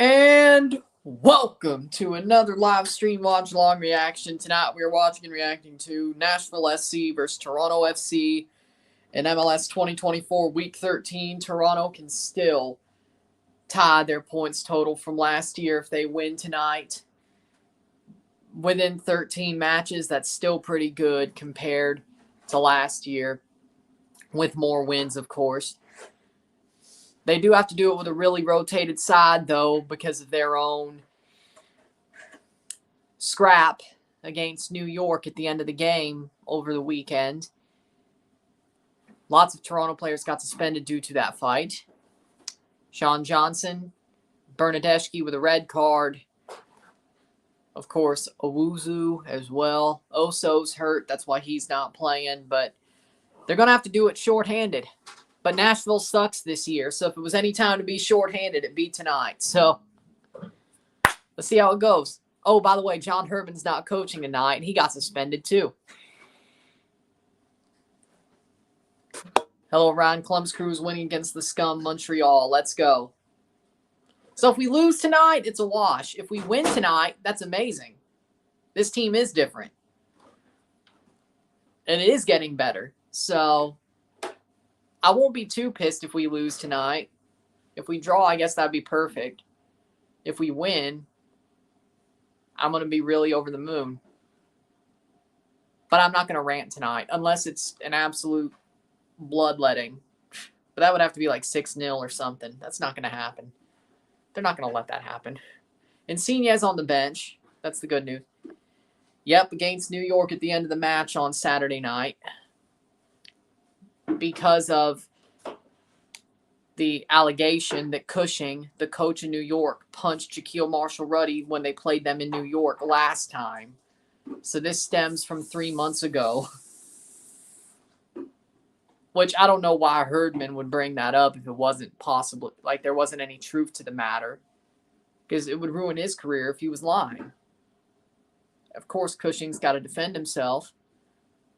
And welcome to another live stream watch along reaction. Tonight we are watching and reacting to Nashville SC versus Toronto FC in MLS 2024 Week 13. Toronto can still tie their points total from last year if they win tonight. Within 13 matches, that's still pretty good compared to last year, with more wins, of course. They do have to do it with a really rotated side, though, because of their own scrap against New York at the end of the game over the weekend. Lots of Toronto players got suspended due to that fight. Sean Johnson, Bernadeschi with a red card. Of course, Owuzu as well. Oso's hurt. That's why he's not playing. But they're going to have to do it shorthanded. But Nashville sucks this year. So if it was any time to be shorthanded, it'd be tonight. So let's see how it goes. Oh, by the way, John Herman's not coaching tonight. And he got suspended too. Hello, Ryan Clum's Crews winning against the Scum Montreal. Let's go. So if we lose tonight, it's a wash. If we win tonight, that's amazing. This team is different. And it is getting better. So I won't be too pissed if we lose tonight. If we draw, I guess that'd be perfect. If we win, I'm going to be really over the moon. But I'm not going to rant tonight unless it's an absolute bloodletting. But that would have to be like 6-0 or something. That's not going to happen. They're not going to let that happen. Insigne's on the bench. That's the good news. Yep, against New York at the end of the match on Saturday night. Because of the allegation that Cushing, the coach in New York, punched Shaquille Marshall-Ruddy when they played them in New York last time. So this stems from 3 months ago. Which I don't know why Herdman would bring that up if it wasn't possible. Like there wasn't any truth to the matter. Because it would ruin his career if he was lying. Of course, Cushing's got to defend himself.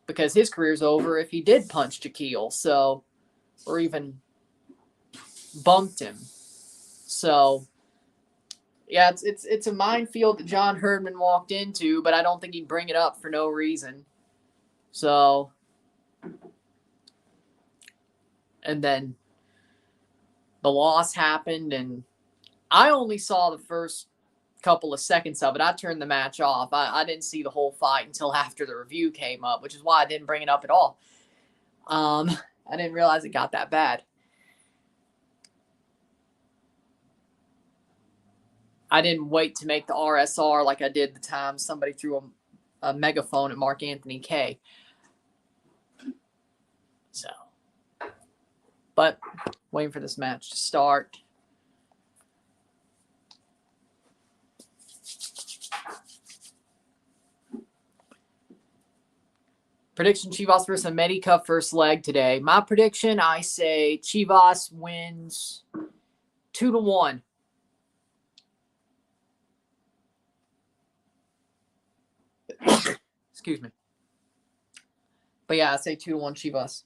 Because his career's over if he did punch Shaquille. So, or even bumped him. So, yeah, it's a minefield that John Herdman walked into. But I don't think he'd bring it up for no reason. So, and then the loss happened, and I only saw the first couple of seconds of it. I turned the match off. I didn't see the whole fight until after the review came up, which is why I didn't bring it up at all. I didn't realize it got that bad. I didn't wait to make the RSR like I did the time somebody threw a megaphone at Mark Anthony K. So, but waiting for this match to start. Prediction, Chivas versus America first leg today. My prediction, I say Chivas wins 2-1. Excuse me. But yeah, I say 2-1 Chivas.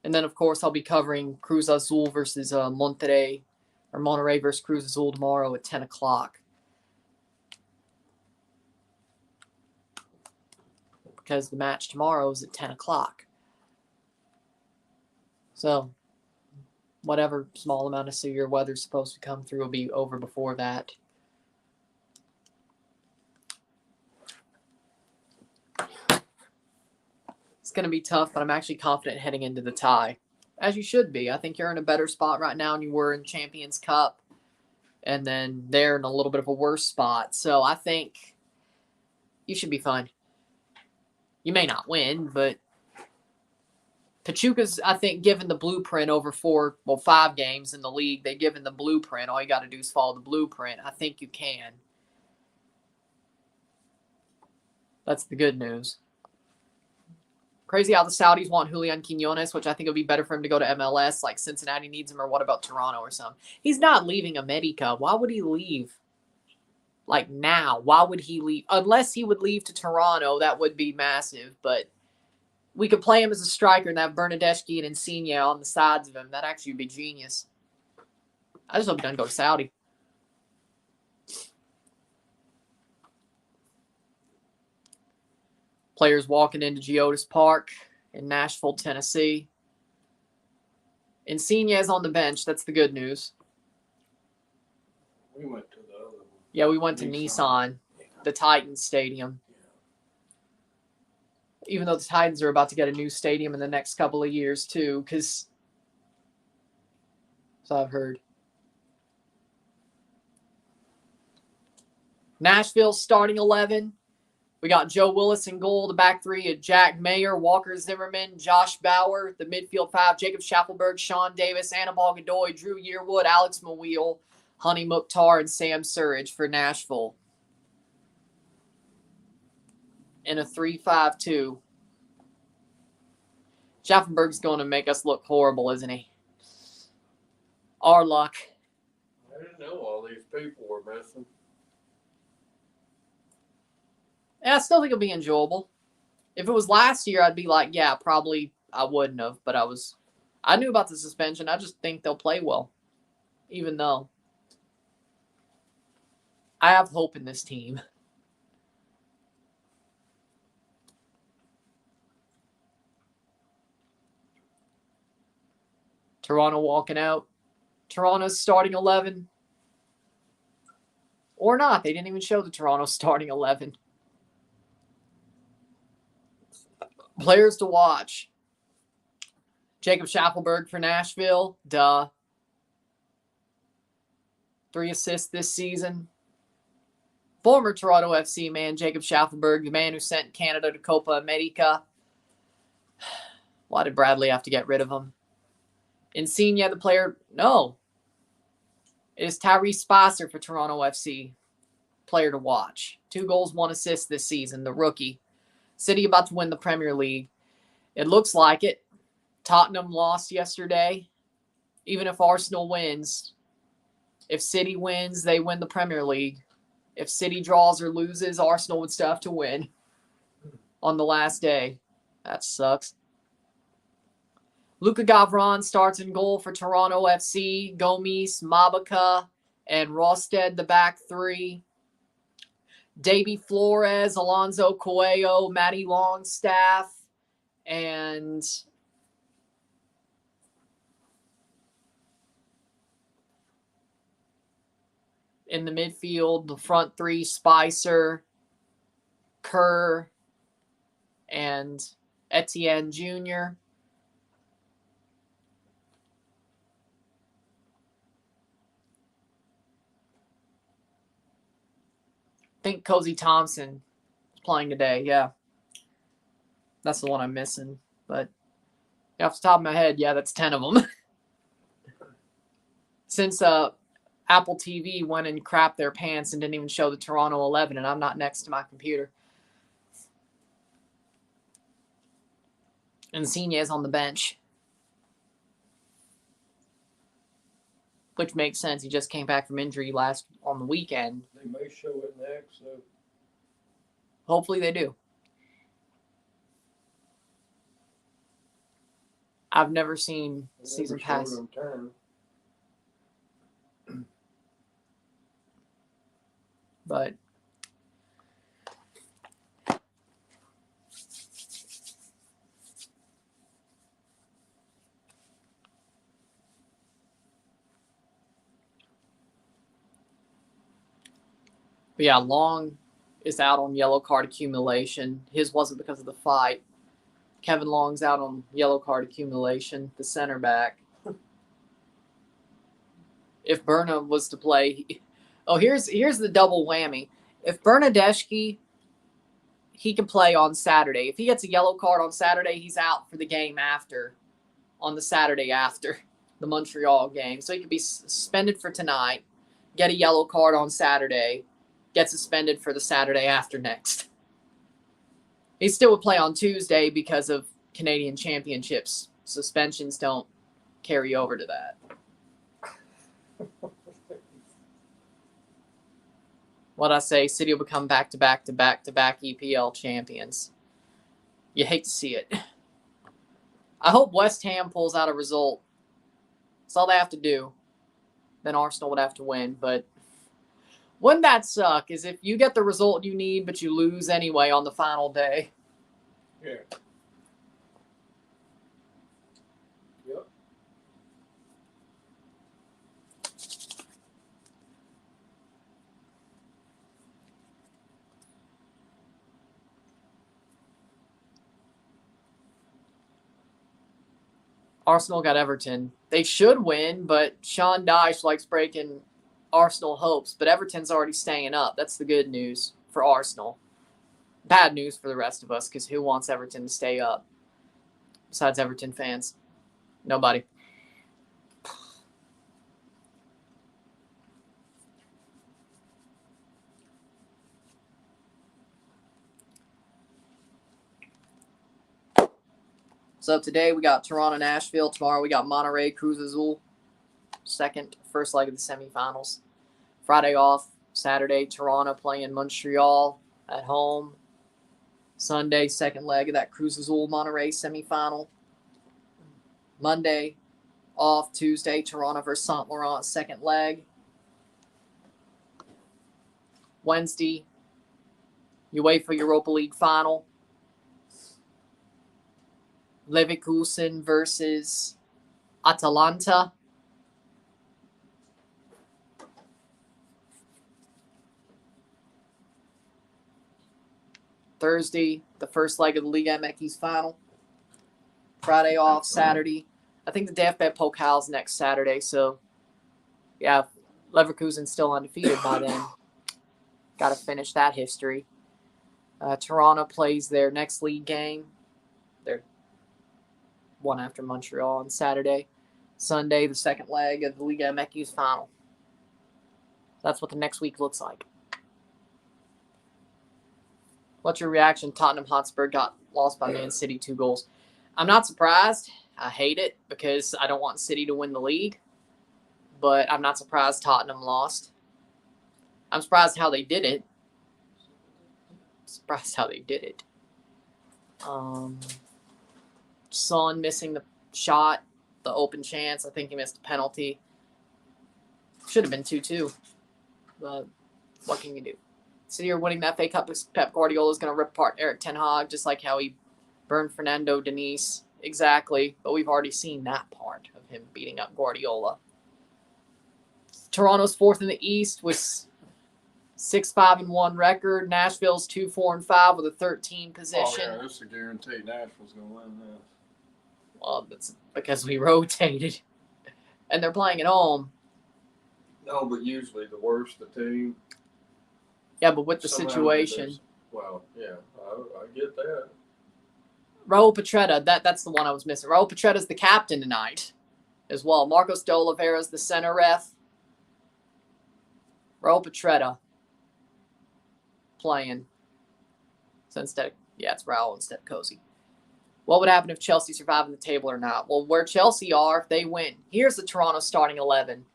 And then, of course, I'll be covering Cruz Azul versus Monterrey versus Cruz Azul tomorrow at 10 o'clock. Because the match tomorrow is at 10 o'clock. So, whatever small amount of severe weather is supposed to come through will be over before that. It's going to be tough, but I'm actually confident heading into the tie. As you should be. I think you're in a better spot right now than you were in Champions Cup. And then they're in a little bit of a worse spot. So I think you should be fine. You may not win, but Pachuca's, I think, given the blueprint over 5 games in the league. They've given the blueprint. All you got to do is follow the blueprint. I think you can. That's the good news. Crazy how the Saudis want Julian Quinones, which I think would be better for him to go to MLS, like Cincinnati needs him, or what about Toronto or something? He's not leaving America. Why would he leave? Like now, why would he leave? Unless he would leave to Toronto, that would be massive. But we could play him as a striker and have Bernadeschi and Insigne on the sides of him. That'd actually be genius. I just hope he doesn't go to Saudi. Players walking into Geodis Park in Nashville, Tennessee. Insigne's on the bench. That's the good news. We went to the other one. Yeah, we went to Nissan, the Titans Stadium. Even though the Titans are about to get a new stadium in the next couple of years, too, because so I've heard. Nashville's starting 11. We got Joe Willis in goal. The back three of Jack Mayer, Walker Zimmerman, Josh Bauer. The midfield five, Jacob Schaffelberg, Sean Davis, Annabelle Godoy, Drew Yearwood, Alex Maweel, Honey Mukhtar, and Sam Surridge for Nashville. In a 3-5-2. Schaffelberg's going to make us look horrible, isn't he? Our luck. I didn't know all these people were missing. Yeah, I still think it'll be enjoyable. If it was last year, I'd be like, yeah, probably I wouldn't have. But I knew about the suspension. I just think they'll play well. Even though I have hope in this team. Toronto walking out. Toronto's starting 11. Or not. They didn't even show the Toronto starting 11. Players to watch. Jacob Schaffelberg for Nashville. Duh. 3 assists this season. Former Toronto FC man Jacob Schaffelberg, the man who sent Canada to Copa America. Why did Bradley have to get rid of him? Insigne, the player. No. It is Tyrese Spicer for Toronto FC. Player to watch. 2 goals, 1 assist this season. The rookie. City about to win the Premier League. It looks like it. Tottenham lost yesterday. Even if Arsenal wins, if City wins, they win the Premier League. If City draws or loses, Arsenal would still have to win on the last day. That sucks. Luka Gavron starts in goal for Toronto FC. Gomes, Mabaka, and Rosted, the back three. Davy Flores, Alonso Coelho, Matty Longstaff, and in the midfield, the front three, Spicer, Kerr, and Etienne Jr. I think Cozy Thompson is playing today, yeah. That's the one I'm missing. But off the top of my head, yeah, that's 10 of them. Since Apple TV went and crapped their pants and didn't even show the Toronto 11, and I'm not next to my computer. Insigne is on the bench. Which makes sense. He just came back from injury on the weekend. They may show it next, so. Hopefully they do. I've never seen season pass. But yeah, Long is out on yellow card accumulation. His wasn't because of the fight. Kevin Long's out on yellow card accumulation, the center back. If Berna was to play, here's the double whammy. If Bernadeschi, he can play on Saturday. If he gets a yellow card on Saturday, he's out for the game after, on the Saturday after the Montreal game. So he could be suspended for tonight, get a yellow card on Saturday, get suspended for the Saturday after next. He still would play on Tuesday because of Canadian Championships. Suspensions don't carry over to that. What'd I say? City will become back-to-back EPL champions. You hate to see it. I hope West Ham pulls out a result. That's all they have to do. Then Arsenal would have to win, but wouldn't that suck? Is if you get the result you need, but you lose anyway on the final day. Yeah. Yep. Arsenal got Everton. They should win, but Sean Dyche likes breaking Arsenal hopes. But Everton's already staying up. That's the good news for Arsenal. Bad news for the rest of us, because who wants Everton to stay up? Besides Everton fans. Nobody. So today we got Toronto, Nashville. Tomorrow we got Monterey, Cruz Azul. First leg of the semifinals. Friday off. Saturday, Toronto playing Montreal at home. Sunday, second leg of that Cruz Azul Monterey semifinal. Monday off. Tuesday, Toronto versus Saint Laurent, second leg. Wednesday, UEFA Europa League final. Leverkusen versus Atalanta. Thursday, the first leg of the Liga MX final. Friday off. Saturday, I think the DFB Pokal's next Saturday. So, yeah, Leverkusen's still undefeated by then. Got to finish that history. Toronto plays their next league game. They're one after Montreal on Saturday. Sunday, the second leg of the Liga MX final. That's what the next week looks like. What's your reaction? Tottenham Hotspur got lost by Man City 2 goals. I'm not surprised. I hate it because I don't want City to win the league. But I'm not surprised Tottenham lost. I'm surprised how they did it. Son missing the shot, the open chance. I think he missed a penalty. Should have been 2-2. But what can you do? City are winning the FA Cup. Pep Guardiola is going to rip apart Eric Ten Hag, just like how he burned Fernando Denise. Exactly. But we've already seen that part of him beating up Guardiola. Toronto's fourth in the East with 6-5-1 record. Nashville's 2-4-5 with a 13 position. Oh, yeah, it's a guarantee Nashville's going to win this. Well, that's because we rotated. And they're playing at home. No, but usually the worse the team. Yeah, but with the situation. Well, yeah, I get that. Raul Petretta, that's the one I was missing. Raul Petretta's the captain tonight as well. Marcos de Oliveira's the center ref. Raul Petretta playing. So it's Raul instead of Cozy. What would happen if Chelsea survive in the table or not? Well, where Chelsea are, if they win. Here's the Toronto starting 11.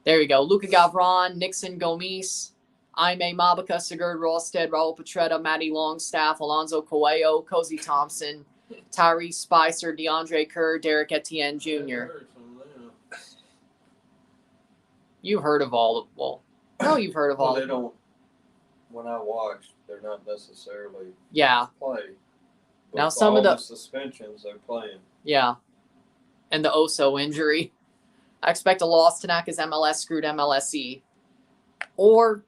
There you go. Luka Gavron, Nixon Gomes, Aime Mabaka, Sigurd Rosted, Raul Petretta, Matty Longstaff, Alonso Coelho, Cozy Thompson, Tyrese Spicer, DeAndre Kerr, Derek Etienne Jr. You've heard of all of you've heard of all. They don't. When I watch, they're not necessarily play. But Now some of the suspensions they're playing. Yeah, and the Oso injury. I expect a loss tonight because MLS screwed MLSE. Or,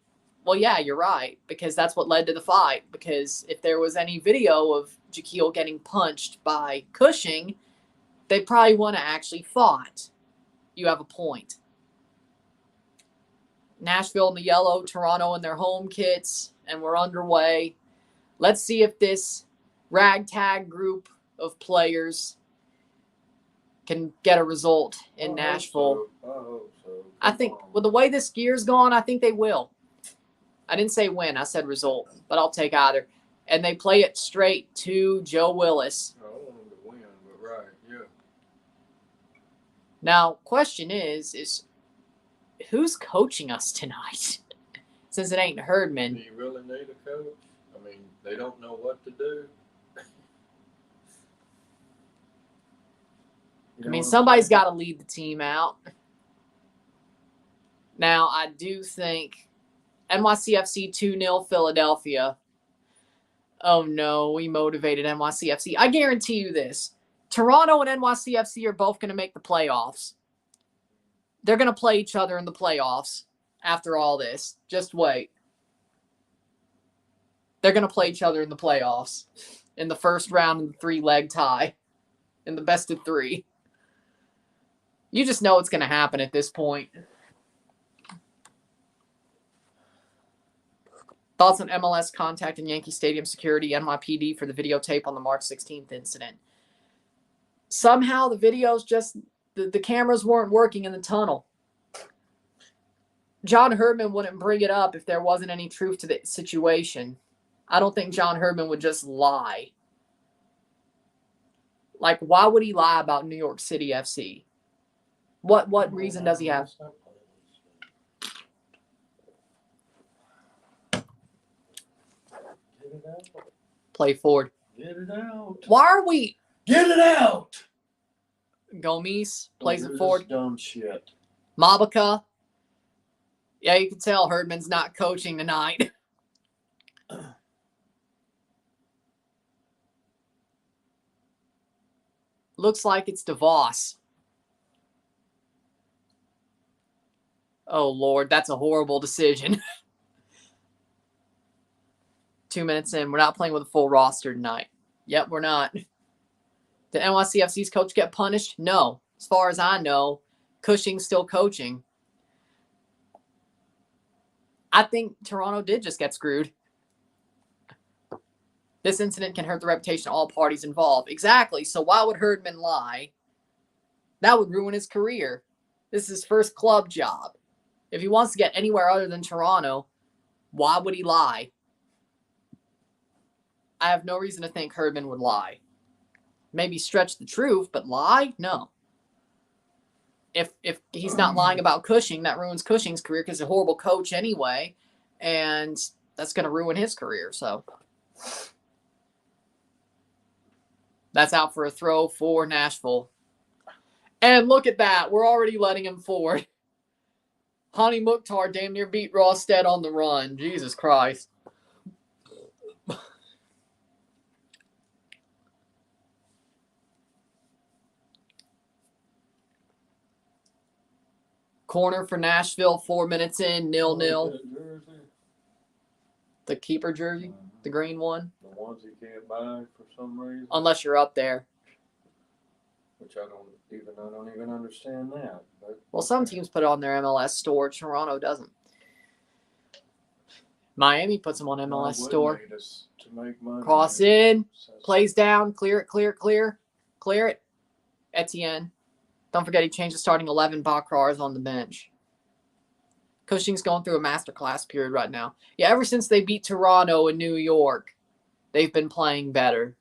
well, yeah, you're right, because that's what led to the fight. Because if there was any video of Jaquil getting punched by Cushing, they probably wouldn't have actually fought. You have a point. Nashville in the yellow, Toronto in their home kits, and we're underway. Let's see if this ragtag group of players can get a result in Nashville. I hope so. I think with the way this gear's gone, I think they will. I didn't say win, I said result, but I'll take either. And they play it straight to Joe Willis. I want them to win, but right, yeah. Now, question is who's coaching us tonight? Since it ain't Herdman. Do you really need a coach? I mean, they don't know what to do. I mean, somebody's got to lead the team out. Now, I do think NYCFC 2-0 Philadelphia. Oh, no. We motivated NYCFC. I guarantee you this. Toronto and NYCFC are both going to make the playoffs. They're going to play each other in the playoffs after all this. Just wait. They're going to play each other in the playoffs in the first round in the 3-leg tie in the best of 3. You just know it's going to happen at this point. Thoughts on MLS contacting Yankee Stadium security NYPD for the videotape on the March 16th incident. Somehow the videos just, the cameras weren't working in the tunnel. John Herdman wouldn't bring it up if there wasn't any truth to the situation. I don't think John Herdman would just lie. Like, why would he lie about New York City FC? What reason does he have? Play forward. Get it out. Why are we? Get it out. Gomes plays it forward. Dumb shit. Mabica. Yeah, you can tell Herdman's not coaching tonight. Looks like it's DeVos. Oh, Lord, that's a horrible decision. 2 minutes in. We're not playing with a full roster tonight. Yep, we're not. Did NYCFC's coach get punished? No. As far as I know, Cushing's still coaching. I think Toronto did just get screwed. This incident can hurt the reputation of all parties involved. Exactly. So why would Herdman lie? That would ruin his career. This is his first club job. If he wants to get anywhere other than Toronto, why would he lie? I have no reason to think Herdman would lie. Maybe stretch the truth, but lie? No. If he's not lying about Cushing, that ruins Cushing's career because he's a horrible coach anyway, and that's going to ruin his career. So that's out for a throw for Nashville. And look at that. We're already letting him forward. Hani Mukhtar damn near beat Rawstead on the run. Jesus Christ. Corner for Nashville, 4 minutes in, 0-0. The keeper jersey, the green one. The ones you can't buy for some reason. Unless you're up there. Which I don't even understand that. But well, some teams put it on their MLS store. Toronto doesn't. Miami puts them on MLS store. To make money. Cross in, plays down, clear it. Etienne. Don't forget he changed the starting 11. Bakrar is on the bench. Cushing's going through a masterclass period right now. Yeah, ever since they beat Toronto in New York, they've been playing better.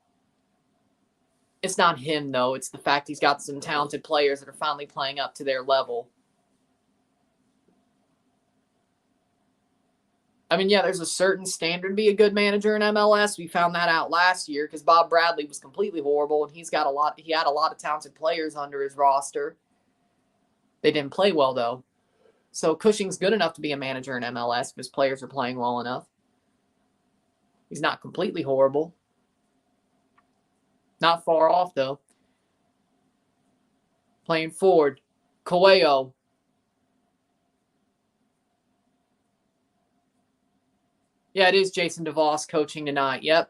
It's not him, though. It's the fact he's got some talented players that are finally playing up to their level. I mean, yeah, there's a certain standard to be a good manager in MLS. We found that out last year because Bob Bradley was completely horrible, and he had a lot of talented players under his roster. They didn't play well, though. So Cushing's good enough to be a manager in MLS if his players are playing well enough. He's not completely horrible. Not far off, though. Playing forward. Coelho. Yeah, it is Jason DeVos coaching tonight. Yep.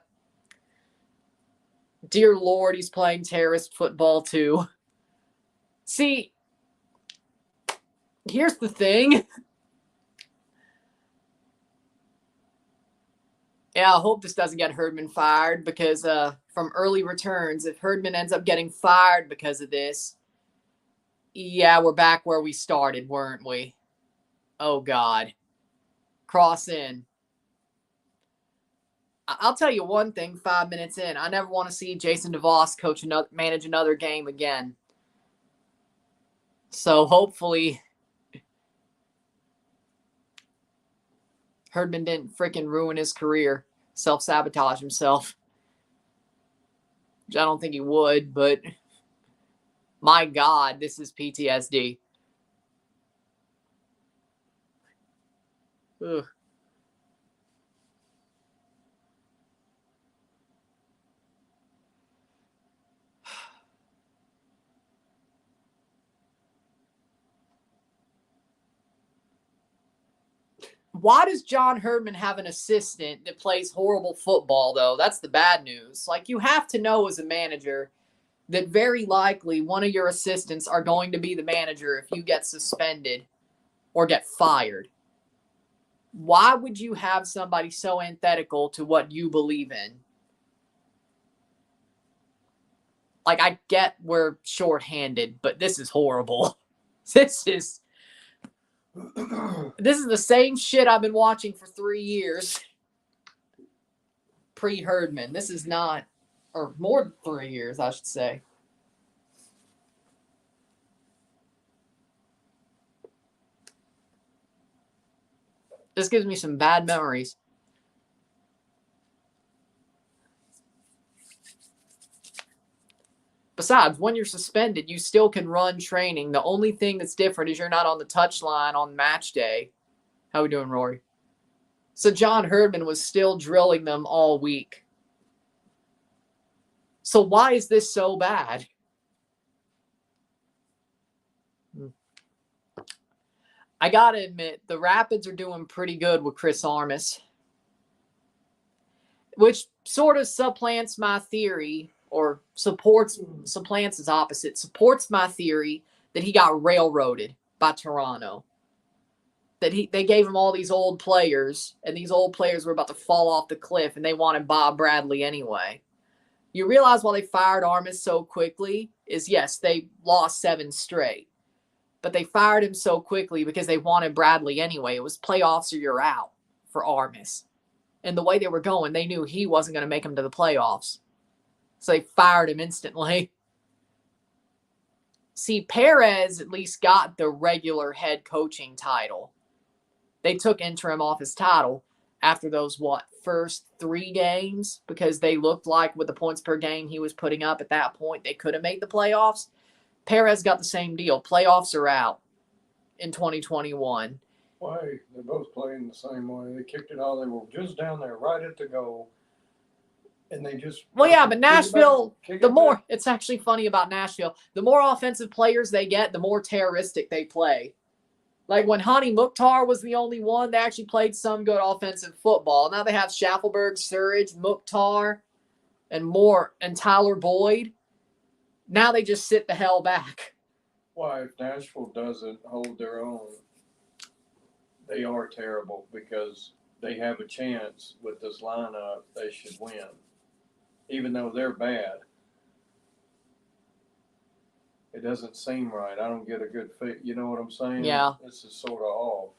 Dear Lord, he's playing terrorist football too. See, here's the thing. Yeah, I hope this doesn't get Herdman fired because from early returns, if Herdman ends up getting fired because of this, yeah, we're back where we started, weren't we? Oh, God. Cross in. I'll tell you one thing 5 minutes in. I never want to see Jason DeVos manage another game again. So hopefully Herdman didn't freaking ruin his career, self-sabotage himself. Which I don't think he would, but my God, this is PTSD. Ugh. Why does John Herdman have an assistant that plays horrible football, though? That's the bad news. Like, you have to know as a manager that very likely one of your assistants are going to be the manager if you get suspended or get fired. Why would you have somebody so antithetical to what you believe in? Like, I get we're shorthanded, but this is horrible. This is the same shit I've been watching for 3 years. Pre-Herdman. This is not, or more than 3 years, I should say. This gives me some bad memories. Besides, when you're suspended, you still can run training. The only thing that's different is you're not on the touchline on match day. How we doing, Rory? So John Herdman was still drilling them all week. So why is this so bad? I got to admit, the Rapids are doing pretty good with Chris Armas, which sort of supplants my theory, or supplants is opposite, supports my theory that he got railroaded by Toronto. That they gave him all these old players, and these old players were about to fall off the cliff, and they wanted Bob Bradley anyway. You realize why they fired Armas so quickly is, yes, they lost 7 straight. But they fired him so quickly because they wanted Bradley anyway. It was playoffs or you're out for Armas. And the way they were going, they knew he wasn't going to make them to the playoffs. So they fired him instantly. See, Perez at least got the regular head coaching title. They took interim off his title after those, first 3 games? Because they looked like with the points per game he was putting up at that point, they could have made the playoffs. Perez got the same deal. Playoffs are out in 2021. Why? They're both playing the same way. They kicked it all. They were just down there right at the goal. And they just... Well, yeah, but Nashville, it's actually funny about Nashville. The more offensive players they get, the more terroristic they play. Like when Hani Mukhtar was the only one, they actually played some good offensive football. Now they have Schaffelberg, Surridge, Mukhtar, and Tyler Boyd. Now they just sit the hell back. Why, if Nashville doesn't hold their own, they are terrible because they have a chance with this lineup. They should win, even though they're bad. It doesn't seem right. I don't get a good fit. You know what I'm saying? Yeah. This is sort of off.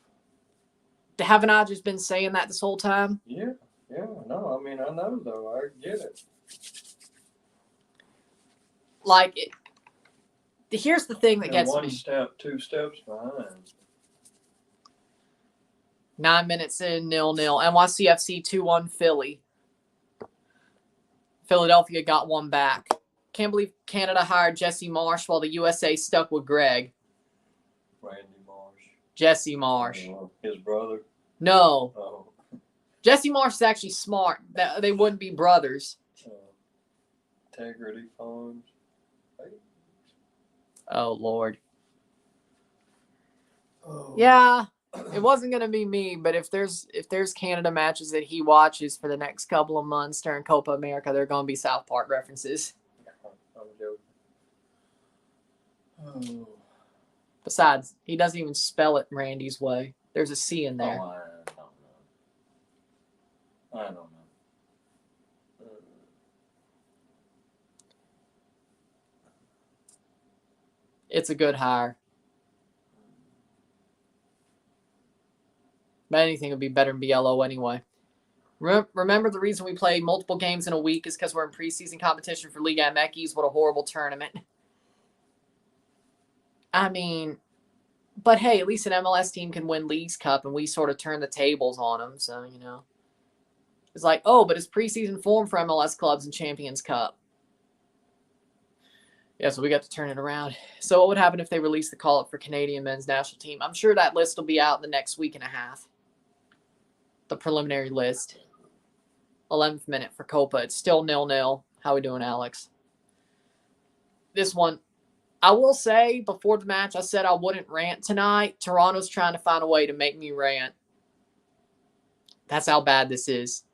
Haven't I just been saying that this whole time? Yeah. No, I mean, I know, though. I get it. Like, here's the thing that gets me. 1 step, 2 steps behind. 9 minutes in, 0-0. NYCFC 2-1 Philly. Philadelphia got one back. Can't believe Canada hired Jesse Marsh while the USA stuck with Greg. Randy Marsh. Jesse Marsh. His brother? No. Oh. Jesse Marsh is actually smart. They wouldn't be brothers. Integrity Farms. Oh, Lord. Oh. Yeah, it wasn't going to be me, but if there's Canada matches that he watches for the next couple of months during Copa America, they're going to be South Park references. I'm joking. Oh. Besides, he doesn't even spell it Randy's way. There's a C in there. Oh, I don't know. It's a good hire. But anything would be better than BLO anyway. Remember the reason we play multiple games in a week is because we're in preseason competition for Liga MX. What a horrible tournament. I mean, but hey, at least an MLS team can win Leagues Cup, and we sort of turn the tables on them. So, you know. It's like, oh, but it's preseason form for MLS clubs and Champions Cup. Yeah, so we got to turn it around. So what would happen if they release the call-up for Canadian men's national team? I'm sure that list will be out in the next week and a half. The preliminary list. 11th minute for Copa. It's still 0-0. How we doing, Alex? This one, I will say, before the match, I said I wouldn't rant tonight. Toronto's trying to find a way to make me rant. That's how bad this is.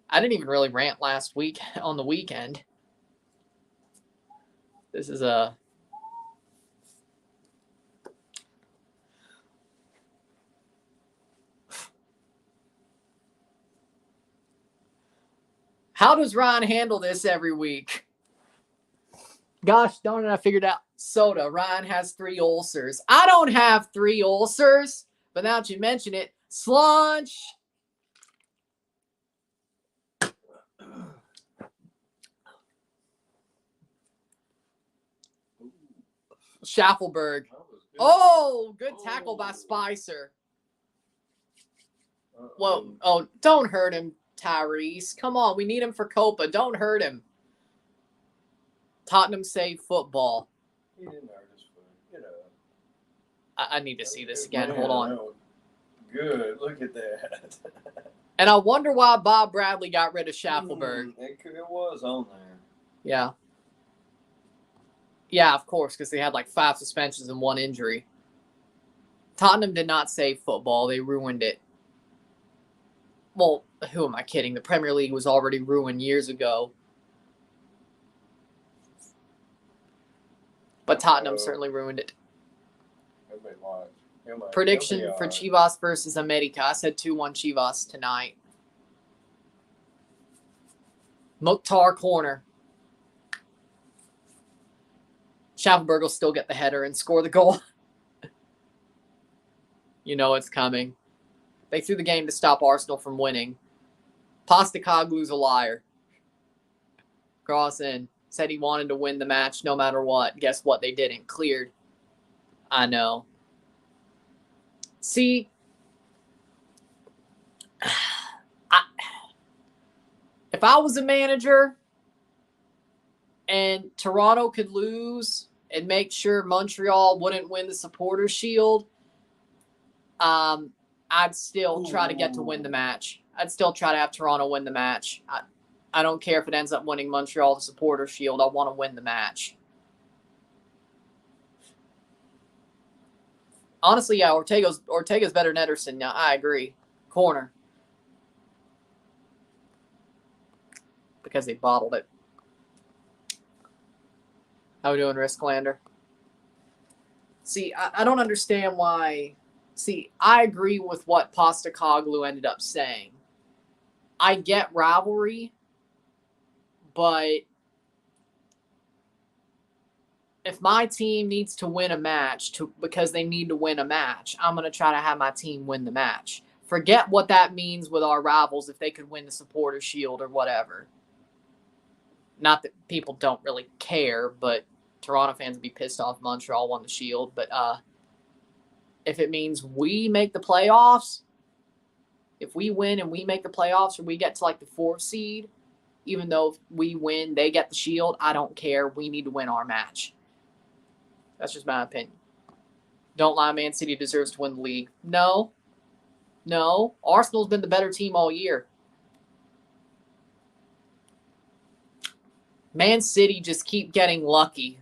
I didn't even really rant last week on the weekend. This is a... How does Ryan handle this every week? Gosh darn it, I figured out. Soda. Ryan has 3 ulcers. I don't have 3 ulcers, but now that you mention it, slunch. Schaffelberg. Oh, good tackle by Spicer. Whoa. Oh, don't hurt him, Tyrese. Come on, we need him for Copa. Don't hurt him. Tottenham saved football. He didn't hurt his foot. You know. I need to see this again. Hold on. Good. Look at that. And I wonder why Bob Bradley got rid of Schaffelberg. It was on there. Yeah. Yeah, of course, because they had like 5 suspensions and 1 injury. Tottenham did not save football. They ruined it. Well, who am I kidding? The Premier League was already ruined years ago. But Tottenham certainly ruined it. Prediction for Chivas versus America. I said 2-1 Chivas tonight. Mukhtar corner. Schaffelberg will still get the header and score the goal. You know it's coming. They threw the game to stop Arsenal from winning. Postecoglou's a liar. Cross in. Said he wanted to win the match no matter what. Guess what? They didn't. Cleared. I know. See, if I was a manager and Toronto could lose and make sure Montreal wouldn't win the Supporters' Shield, I'd still try to get to win the match. I'd still try to have Toronto win the match. I don't care if it ends up winning Montreal the Supporters' Shield. I want to win the match. Honestly, yeah, Ortega's better than Ederson. Now, I agree. Corner. Because they bottled it. How we doing, Risklander? See, I don't understand why. See, I agree with what Postecoglou ended up saying. I get rivalry, but if my team needs to win a match because they need to win a match, I'm going to try to have my team win the match. Forget what that means with our rivals if they could win the Supporters' Shield or whatever. Not that people don't really care, but Toronto fans would be pissed off Montreal won the Shield. But if it means we make the playoffs, if we win and we make the playoffs or we get to like the 4th seed, even though if we win, they get the Shield, I don't care. We need to win our match. That's just my opinion. Don't lie, Man City deserves to win the league. No. Arsenal's been the better team all year. Man City just keep getting lucky.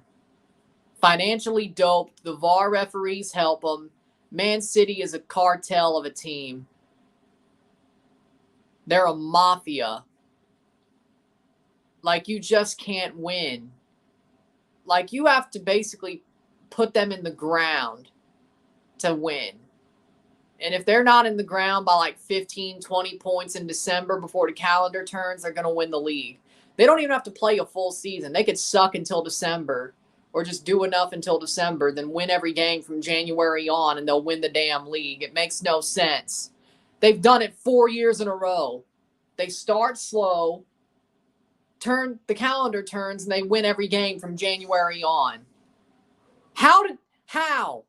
Financially doped. The VAR referees help them. Man City is a cartel of a team. They're a mafia. Like, you just can't win. Like, you have to basically put them in the ground to win. And if they're not in the ground by like 15, 20 points in December before the calendar turns, they're going to win the league. They don't even have to play a full season. They could suck until December or just do enough until December, then win every game from January on, and they'll win the damn league. It makes no sense. They've done it 4 years in a row. They start slow, the calendar turns, and they win every game from January on. How?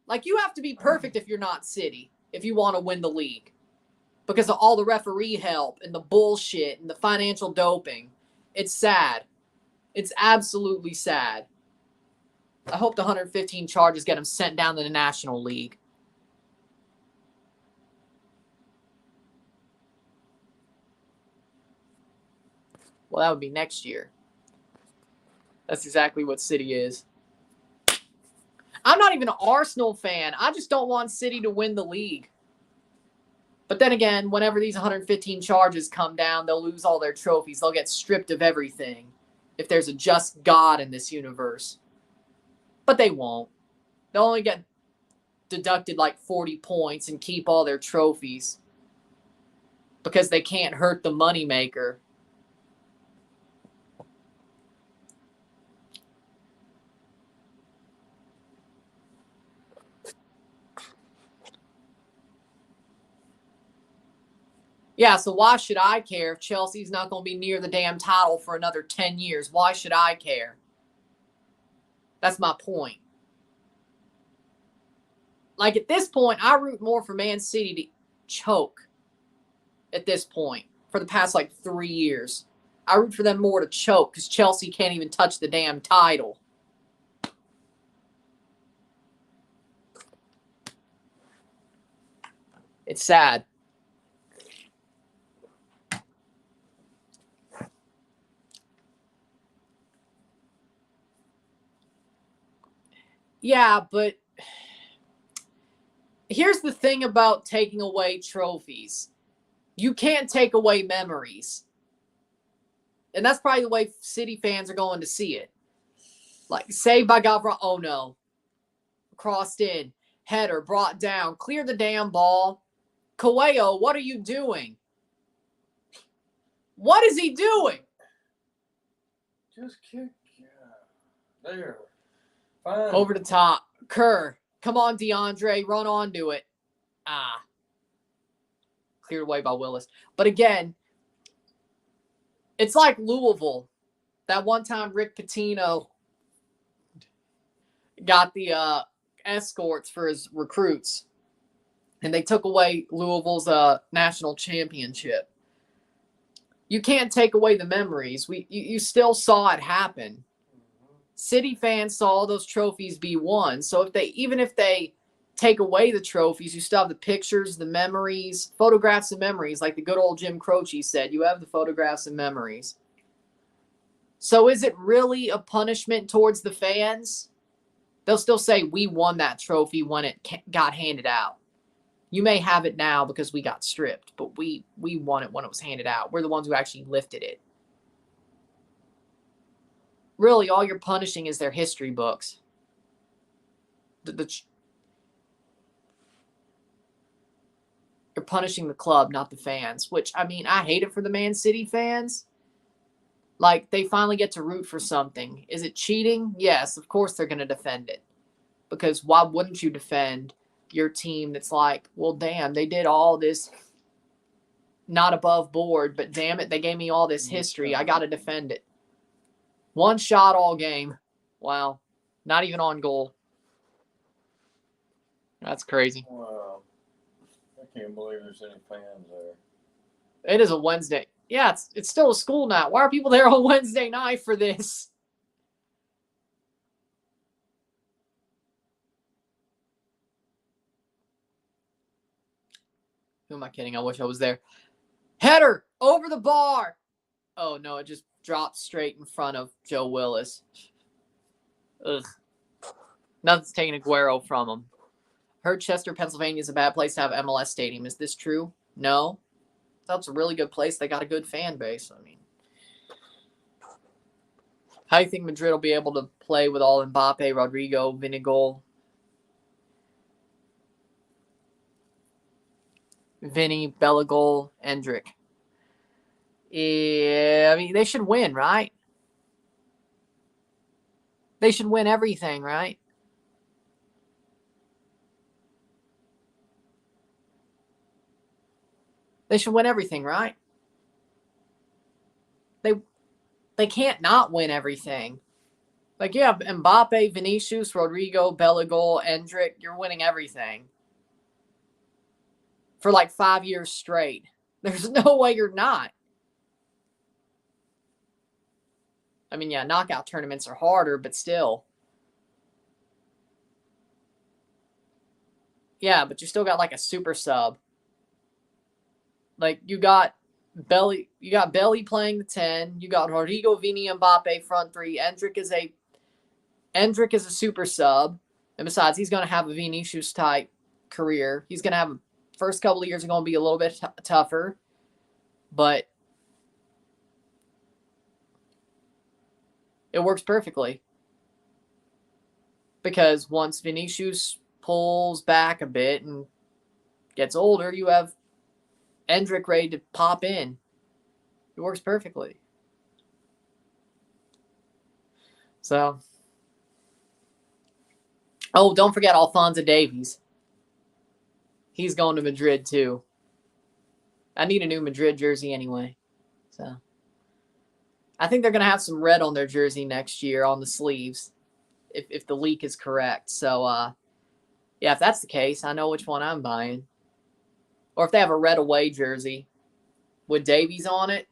Like, you have to be perfect if you're not City, if you want to win the league. Because of all the referee help and the bullshit and the financial doping. It's sad. It's absolutely sad. I hope the 115 charges get him sent down to the National League. Well, that would be next year. That's exactly what City is. I'm not even an Arsenal fan. I just don't want City to win the league. But then again, whenever these 115 charges come down, they'll lose all their trophies. They'll get stripped of everything if there's a just God in this universe. But they won't. They'll only get deducted like 40 points and keep all their trophies because they can't hurt the moneymaker. Yeah, so why should I care if Chelsea's not going to be near the damn title for another 10 years? Why should I care? That's my point. Like, at this point, I root more for Man City to choke at this point for the past, 3 years. I root for them more to choke because Chelsea can't even touch the damn title. It's sad. Yeah, but here's the thing about taking away trophies. You can't take away memories. And that's probably the way City fans are going to see it. Like, saved by Girault. Oh, no. Crossed in. Header. Brought down. Clear the damn ball. Coelho, what are you doing? What is he doing? Just kick. Yeah. There. Fine. Over the top. Kerr. Come on, DeAndre. Run onto it. Cleared away by Willis. But again, it's like Louisville. That one time Rick Pitino got the escorts for his recruits. And they took away Louisville's national championship. You can't take away the memories. You still saw it happen. City fans saw those trophies be won. So even if they take away the trophies, you still have the pictures, the memories, photographs and memories, like the good old Jim Croce said. You have the photographs and memories. So is it really a punishment towards the fans? They'll still say we won that trophy when it got handed out. You may have it now because we got stripped, but we won it when it was handed out. We're the ones who actually lifted it. Really, all you're punishing is their history books. You're punishing the club, not the fans, which, I hate it for the Man City fans. Like, they finally get to root for something. Is it cheating? Yes, of course they're going to defend it. Because why wouldn't you defend your team that's like, well, damn, they did all this not above board, but damn it, they gave me all this history. I got to defend it. One shot all game. Wow. Not even on goal. That's crazy. Wow. I can't believe there's any fans there. It is a Wednesday. Yeah, it's still a school night. Why are people there on Wednesday night for this? Who am I kidding? I wish I was there. Header over the bar. Oh, no, it just dropped straight in front of Joe Willis. Ugh. Nothing's taking Aguero from him. Heard Chester, Pennsylvania is a bad place to have MLS stadium. Is this true? No. That's a really good place. They got a good fan base. How do you think Madrid will be able to play with all Mbappe, Rodrigo, Vinigol, Vinny, Bellegol, Endrick? Yeah, they should win, right? They should win everything, right? They should win everything, right? They can't not win everything. Like, yeah, Mbappe, Vinicius, Rodrigo, Bellegol, Endrick, you're winning everything. For 5 years straight. There's no way you're not. Yeah, knockout tournaments are harder, but still. Yeah, but you still got a super sub. You got Belly playing the 10. You got Rodrigo, Vini, Mbappe front three. Endrick is a super sub. And besides, he's going to have a Vinicius type career. He's going to have a First couple of years are going to be a little bit tougher, but it works perfectly. Because once Vinicius pulls back a bit and gets older, you have Endrick ready to pop in. It works perfectly. So, oh, don't forget Alphonso Davies. He's going to Madrid too. I need a new Madrid jersey anyway. So, I think they're going to have some red on their jersey next year on the sleeves, if the leak is correct. So, yeah, if that's the case, I know which one I'm buying. Or if they have a red away jersey with Davies on it.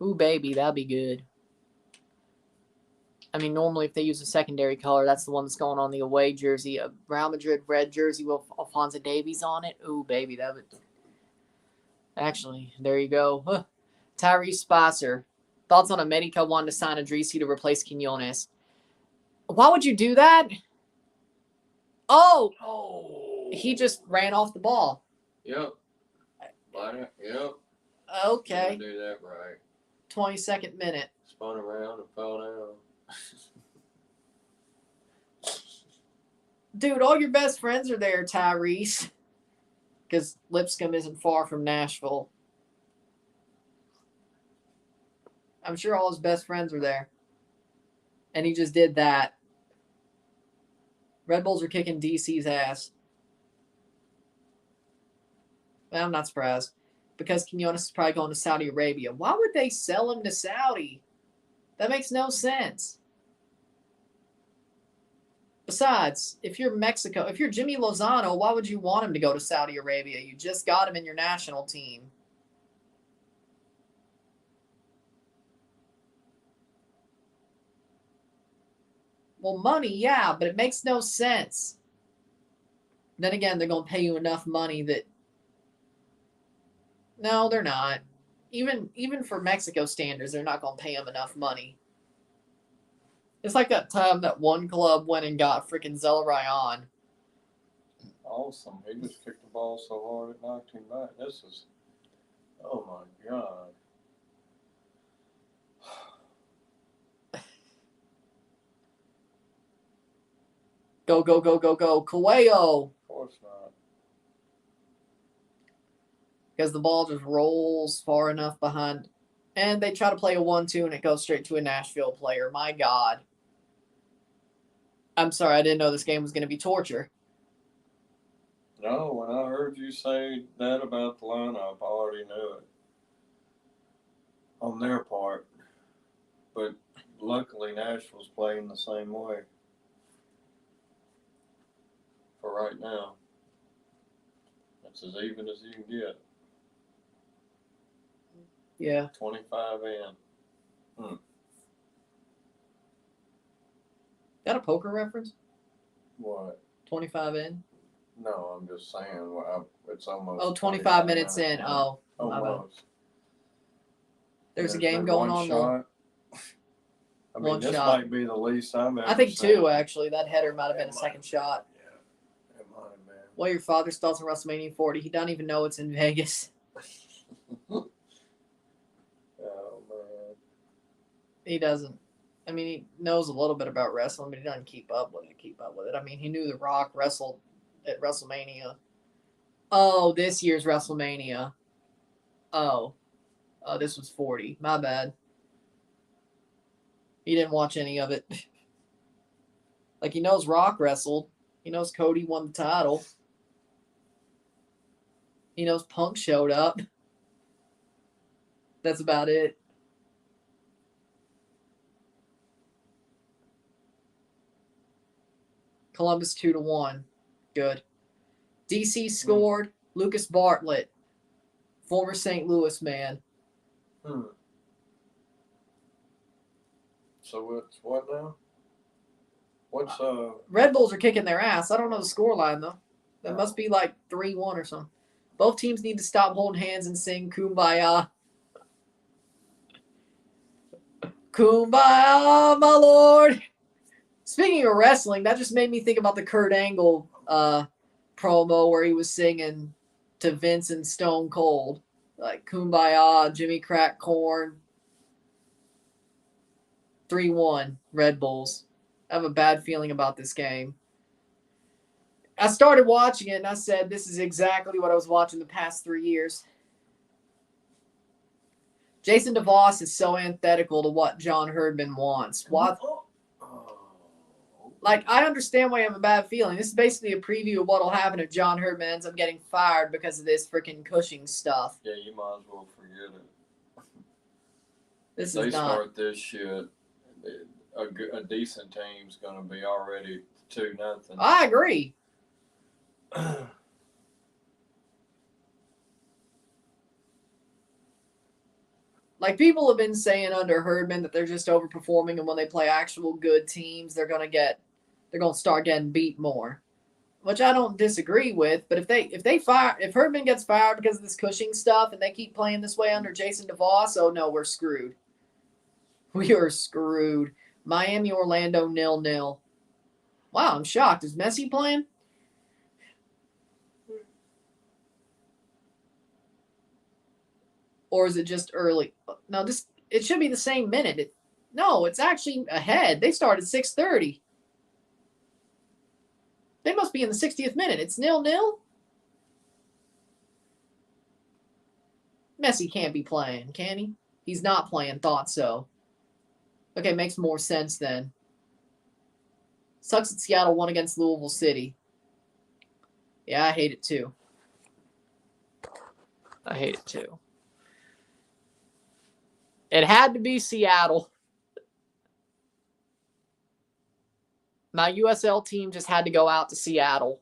Ooh, baby, that'd be good. I mean, normally if they use a secondary color, that's the one that's going on the away jersey. A Real Madrid red jersey with Alphonso Davies on it. Ooh, baby, that would... Actually, there you go. Huh. Tyrese Spasser. Thoughts on America wanting to sign Adrisi to replace Quinones? Why would you do that? Oh! He just ran off the ball. Yep. Yep. Okay. Didn't do that right. 22nd minute. Spun around and fell down. Dude, all your best friends are there, Tyrese. Because Lipscomb isn't far from Nashville. I'm sure all his best friends are there. And he just did that. Red Bulls are kicking DC's ass. Well, I'm not surprised. Because Quinones is probably going to Saudi Arabia. Why would they sell him to Saudi? That makes no sense. Besides, if you're Mexico, if you're Jimmy Lozano, why would you want him to go to Saudi Arabia? You just got him in your national team. Well, money, yeah, but it makes no sense. Then again, they're going to pay you enough money that... No, they're not. Even for Mexico standards, they're not going to pay him enough money. It's like that time that one club went and got freaking Zelarayan. Awesome. He just kicked the ball so hard it knocked him back. This is... Oh, my God. Go, go, go, go, go. Coelho. Of course not. Because the ball just rolls far enough behind. And they try to play a 1-2 and it goes straight to a Nashville player. My God. I'm sorry, I didn't know this game was going to be torture. No, when I heard you say that about the lineup, I already knew it. On their part. But luckily, Nashville's playing the same way. For right now. It's as even as you can get. Yeah. 25 in. Got a poker reference? What? 25 in? No, I'm just saying. It's almost. Oh, 25 minutes in. Oh, my bad. Almost. There's a game going on though. I mean, One this shot. might be the least I'm ever I think seen. 2, actually. That header might have been a second shot. Yeah, it might have been. What are your father's thoughts on WrestleMania 40? He doesn't even know it's in Vegas. Oh, man. He doesn't. I mean, he knows a little bit about wrestling, but he doesn't keep up with it. I mean, he knew The Rock wrestled at WrestleMania. Oh, this year's WrestleMania. Oh, this was 40. My bad. He didn't watch any of it. Like, he knows Rock wrestled. He knows Cody won the title. He knows Punk showed up. That's about it. Columbus 2-1. Good. DC scored. Lucas Bartlett, former St. Louis man. So it's what now? What's Red Bulls are kicking their ass. I don't know the scoreline though. That must be like 3-1 or something. Both teams need to stop holding hands and sing Kumbaya. Kumbaya, my lord. Speaking of wrestling, that just made me think about the Kurt Angle promo where he was singing to Vince and Stone Cold, like Kumbaya, Jimmy Crack Corn. 3-1 Red Bulls. I have a bad feeling about this game. I started watching it and I said, this is exactly what I was watching the past 3 years. Jason DeVos is so antithetical to what John Herdman wants. What? Like, I understand why you have a bad feeling. This is basically a preview of what will happen if John Herdman ends up getting fired because of this freaking Cushing stuff. Yeah, you might as well forget it. This they is not. start this shit, a decent team's going to be already 2-0. I agree. Like, people have been saying under Herdman that they're just overperforming, and when they play actual good teams, they're gonna start getting beat more, which I don't disagree with. But if Herdman gets fired because of this Cushing stuff, and they keep playing this way under Jason DeVos, oh no, we're screwed. We are screwed. Miami, Orlando, 0-0. Wow, I'm shocked. Is Messi playing? Or is it just early? No, it should be the same minute. No, it's actually ahead. They started 6:30. They must be in the 60th minute. It's 0-0. Messi can't be playing, can he? He's not playing. Thought so. Okay, makes more sense then. Sucks that Seattle won against Louisville City. Yeah, I hate it too. It had to be Seattle. My USL team just had to go out to Seattle,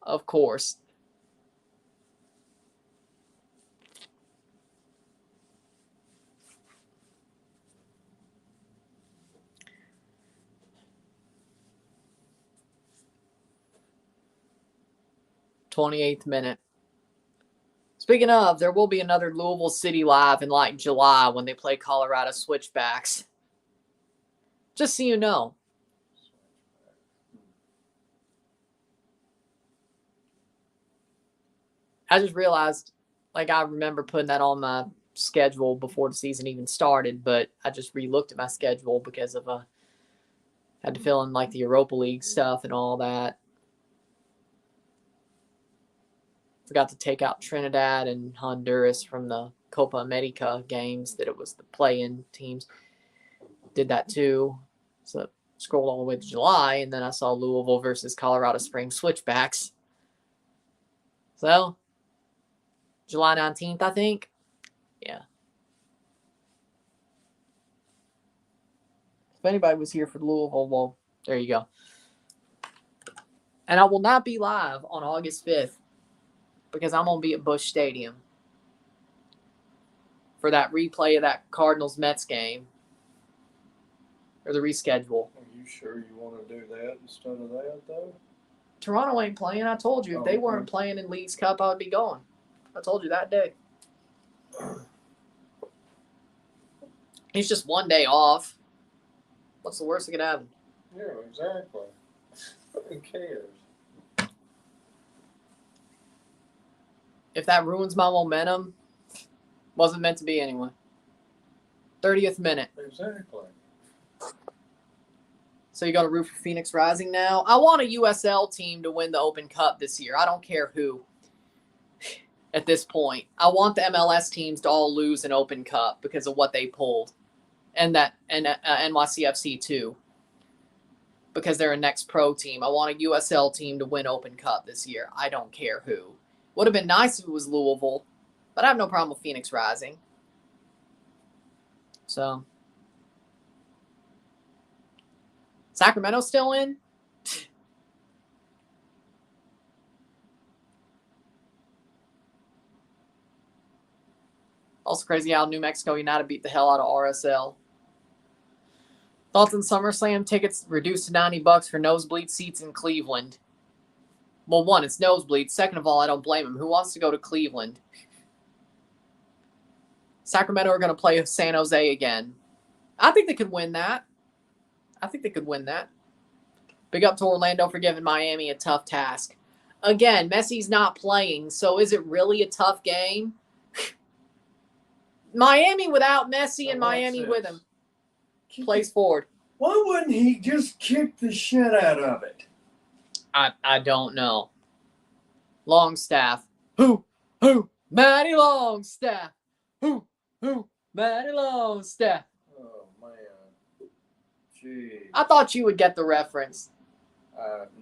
of course. '28th minute. Speaking of, there will be another Louisville City live in like July when they play Colorado Switchbacks. Just so you know. I just realized, like, I remember putting that on my schedule before the season even started, but I just re-looked at my schedule because of had to fill in like the Europa League stuff and all that. Forgot to take out Trinidad and Honduras from the Copa America games that it was the play-in teams. Did that too. So scrolled all the way to July, and then I saw Louisville versus Colorado Springs Switchbacks. So, July 19th, I think. Yeah. If anybody was here for Louisville, well, there you go. And I will not be live on August 5th because I'm going to be at Busch Stadium for that replay of that Cardinals-Mets game. Or the reschedule. Are you sure you want to do that instead of that, though? Toronto ain't playing. I told you. If they weren't playing in Leagues Cup, I would be going. I told you that day. It's just one day off. What's the worst that could happen? Yeah, exactly. Who cares? If that ruins my momentum, wasn't meant to be anyway. 30th minute. Exactly. So you got to root for Phoenix Rising now? I want a USL team to win the Open Cup this year. I don't care who at this point. I want the MLS teams to all lose an Open Cup because of what they pulled. And NYCFC too. Because they're a next pro team. I want a USL team to win Open Cup this year. I don't care who. Would have been nice if it was Louisville. But I have no problem with Phoenix Rising. So. Sacramento still in? Also crazy how New Mexico United beat the hell out of RSL. Thoughts on SummerSlam tickets reduced to $90 for nosebleed seats in Cleveland. Well, one, it's nosebleed. Second of all, I don't blame him. Who wants to go to Cleveland? Sacramento are going to play San Jose again. I think they could win that. Big up to Orlando for giving Miami a tough task. Again, Messi's not playing, so is it really a tough game? Miami without Messi and Miami with him. Plays forward. Why wouldn't he just kick the shit out of it? I don't know. Longstaff. Who? Matty Longstaff. Who? Matty Longstaff. Oh, man. Jeez. I thought you would get the reference.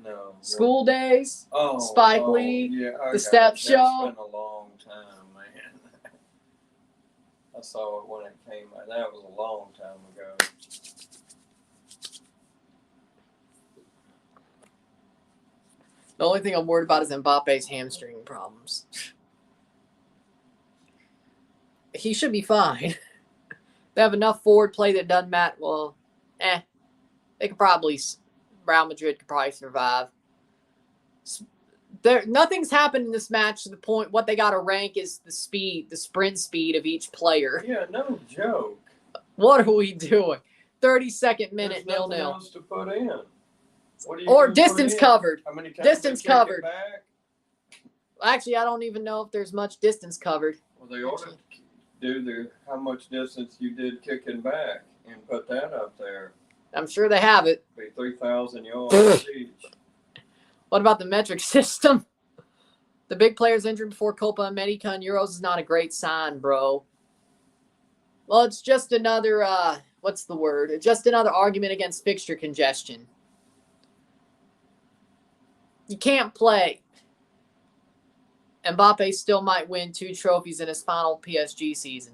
No. School Days. Spike Lee. Yeah, The Step Show. It's been a long time, man. I saw it when it came out. That was a long time ago. The only thing I'm worried about is Mbappe's hamstring problems. He should be fine. They have enough forward play that doesn't matter. Well, they could probably, Real Madrid could probably survive. Nothing's happened in this match to the point what they got to rank is the speed, the sprint speed of each player. Yeah, no joke. What are we doing? 32nd minute, There's 0-0. nothing else to put in. What are you Or gonna put distance in? covered. How many times Distance they kick it covered. back? Actually, I don't even know if there's much distance covered. Well, they ought to do how much distance you did kicking back and put that up there. I'm sure they have it. Be 3,000 yards each. What about the metric system? The big players injured before Copa America and Euros is not a great sign, bro. Well, it's just another, what's the word? It's just another argument against fixture congestion. You can't play. Mbappe still might win 2 trophies in his final PSG season.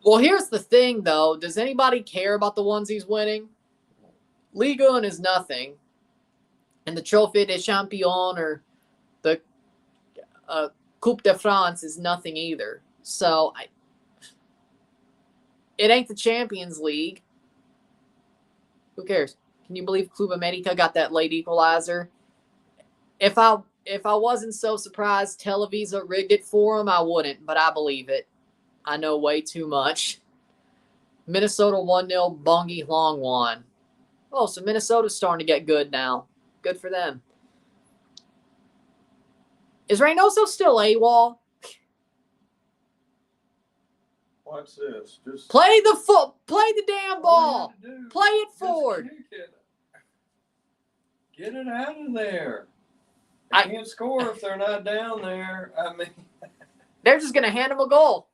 Well, here's the thing, though. Does anybody care about the ones he's winning? Ligue 1 is nothing. And the Trophée des Champions or the Coupe de France is nothing either. So, it ain't the Champions League. Who cares? Can you believe Club America got that late equalizer? If I wasn't so surprised Televisa rigged it for him, I wouldn't, but I believe it. I know way too much. Minnesota 1-0, Bongi Long won. Oh, so Minnesota's starting to get good now. Good for them. Is Reynoso still AWOL? Watch this. Just Play the damn ball. Play it forward. Get it out of there. They can't score if they're not down there. I mean, they're just gonna hand him a goal.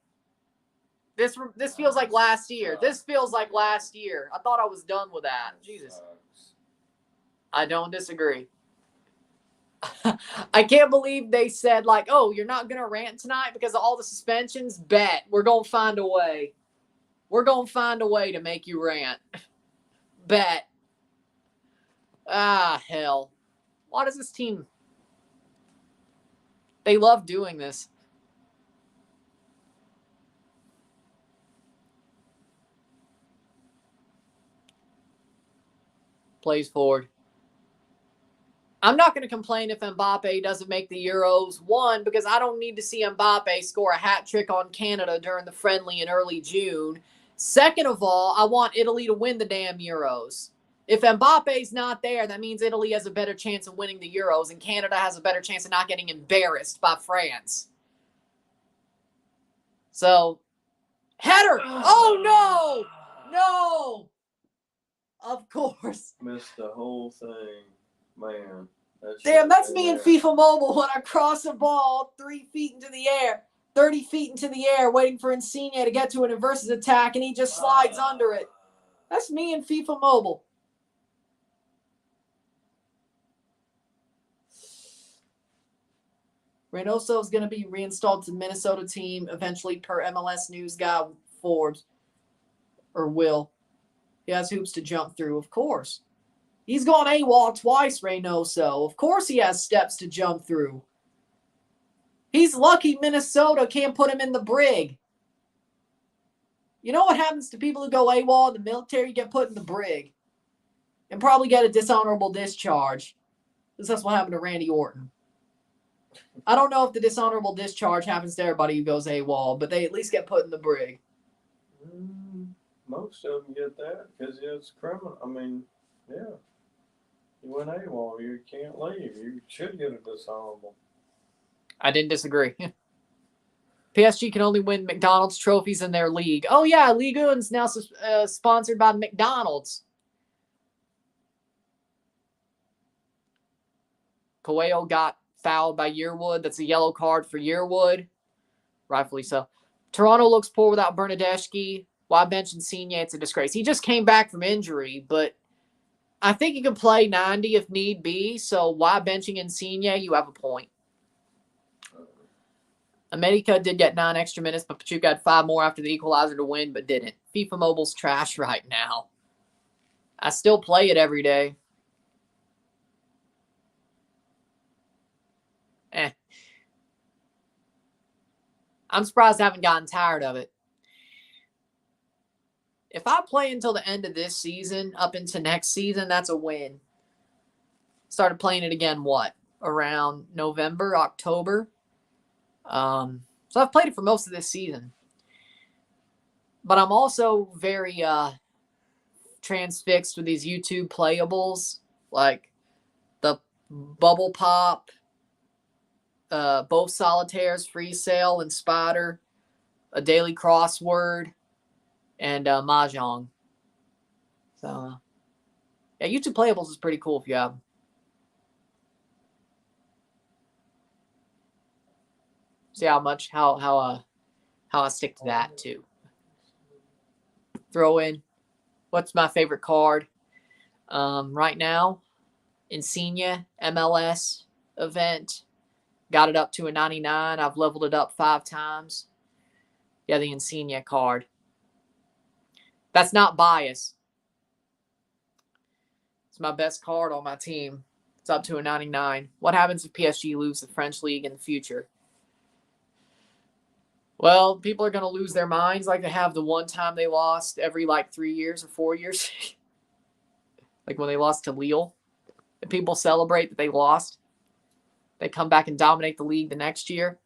This feels like last year. This feels like last year. I thought I was done with that. Jesus. I don't disagree. I can't believe they said, like, oh, you're not going to rant tonight because of all the suspensions? Bet. We're going to find a way. We're going to find a way to make you rant. Bet. Ah, hell. Why does this team... They love doing this. Plays forward. I'm not going to complain if Mbappe doesn't make the Euros. One, because I don't need to see Mbappe score a hat trick on Canada during the friendly in early June. Second of all, I want Italy to win the damn Euros. If Mbappe's not there, that means Italy has a better chance of winning the Euros, and Canada has a better chance of not getting embarrassed by France. So, header! Oh, no! No! Of course. Missed the whole thing. Man. Damn, that's me in FIFA Mobile when I cross a ball 3 feet into the air, 30 feet into the air, waiting for Insigne to get to an inversus attack, and he just slides under it. That's me in FIFA Mobile. Reynoso is going to be reinstalled to the Minnesota team eventually per MLS news guy Forbes. Or will. He has hoops to jump through, of course. He's gone AWOL twice, Reynoso. Of course he has steps to jump through. He's lucky Minnesota can't put him in the brig. You know what happens to people who go AWOL in the military? Get put in the brig. And probably get a dishonorable discharge. Because that's what happened to Randy Orton. I don't know if the dishonorable discharge happens to everybody who goes AWOL, but they at least get put in the brig. Most of them get that because it's criminal. I mean, yeah. You went AWOL. You can't leave. You should get a dishonorable. I didn't disagree. PSG can only win McDonald's trophies in their league. Oh, yeah, Ligue 1's now sponsored by McDonald's. Coelho got fouled by Yearwood. That's a yellow card for Yearwood. Rightfully so. Toronto looks poor without Bernadeschi. Why bench Insigne? It's a disgrace. He just came back from injury, but I think he can play 90 if need be. So why benching Insigne? You have a point. America did get 9 extra minutes, but Pachuca had 5 more after the equalizer to win, but didn't. FIFA Mobile's trash right now. I still play it every day. I'm surprised I haven't gotten tired of it. If I play until the end of this season, up into next season, that's a win. Started playing it again, around November, October. So I've played it for most of this season. But I'm also very transfixed with these YouTube playables, like the Bubble Pop, both Solitaires, Free Sale, and Spider, a Daily Crossword, and Mahjong. So, yeah, YouTube playables is pretty cool if you have them. See how I stick to that too. Throw in, what's my favorite card? Right now, Insigne MLS event. Got it up to a 99. I've leveled it up 5 times. Yeah, the Insigne card. That's not bias. It's my best card on my team. It's up to a 99. What happens if PSG lose the French league in the future? Well, people are going to lose their minds like they have the one time they lost every 3 years or 4 years. Like when they lost to Lille. And people celebrate that they lost. They come back and dominate the league the next year.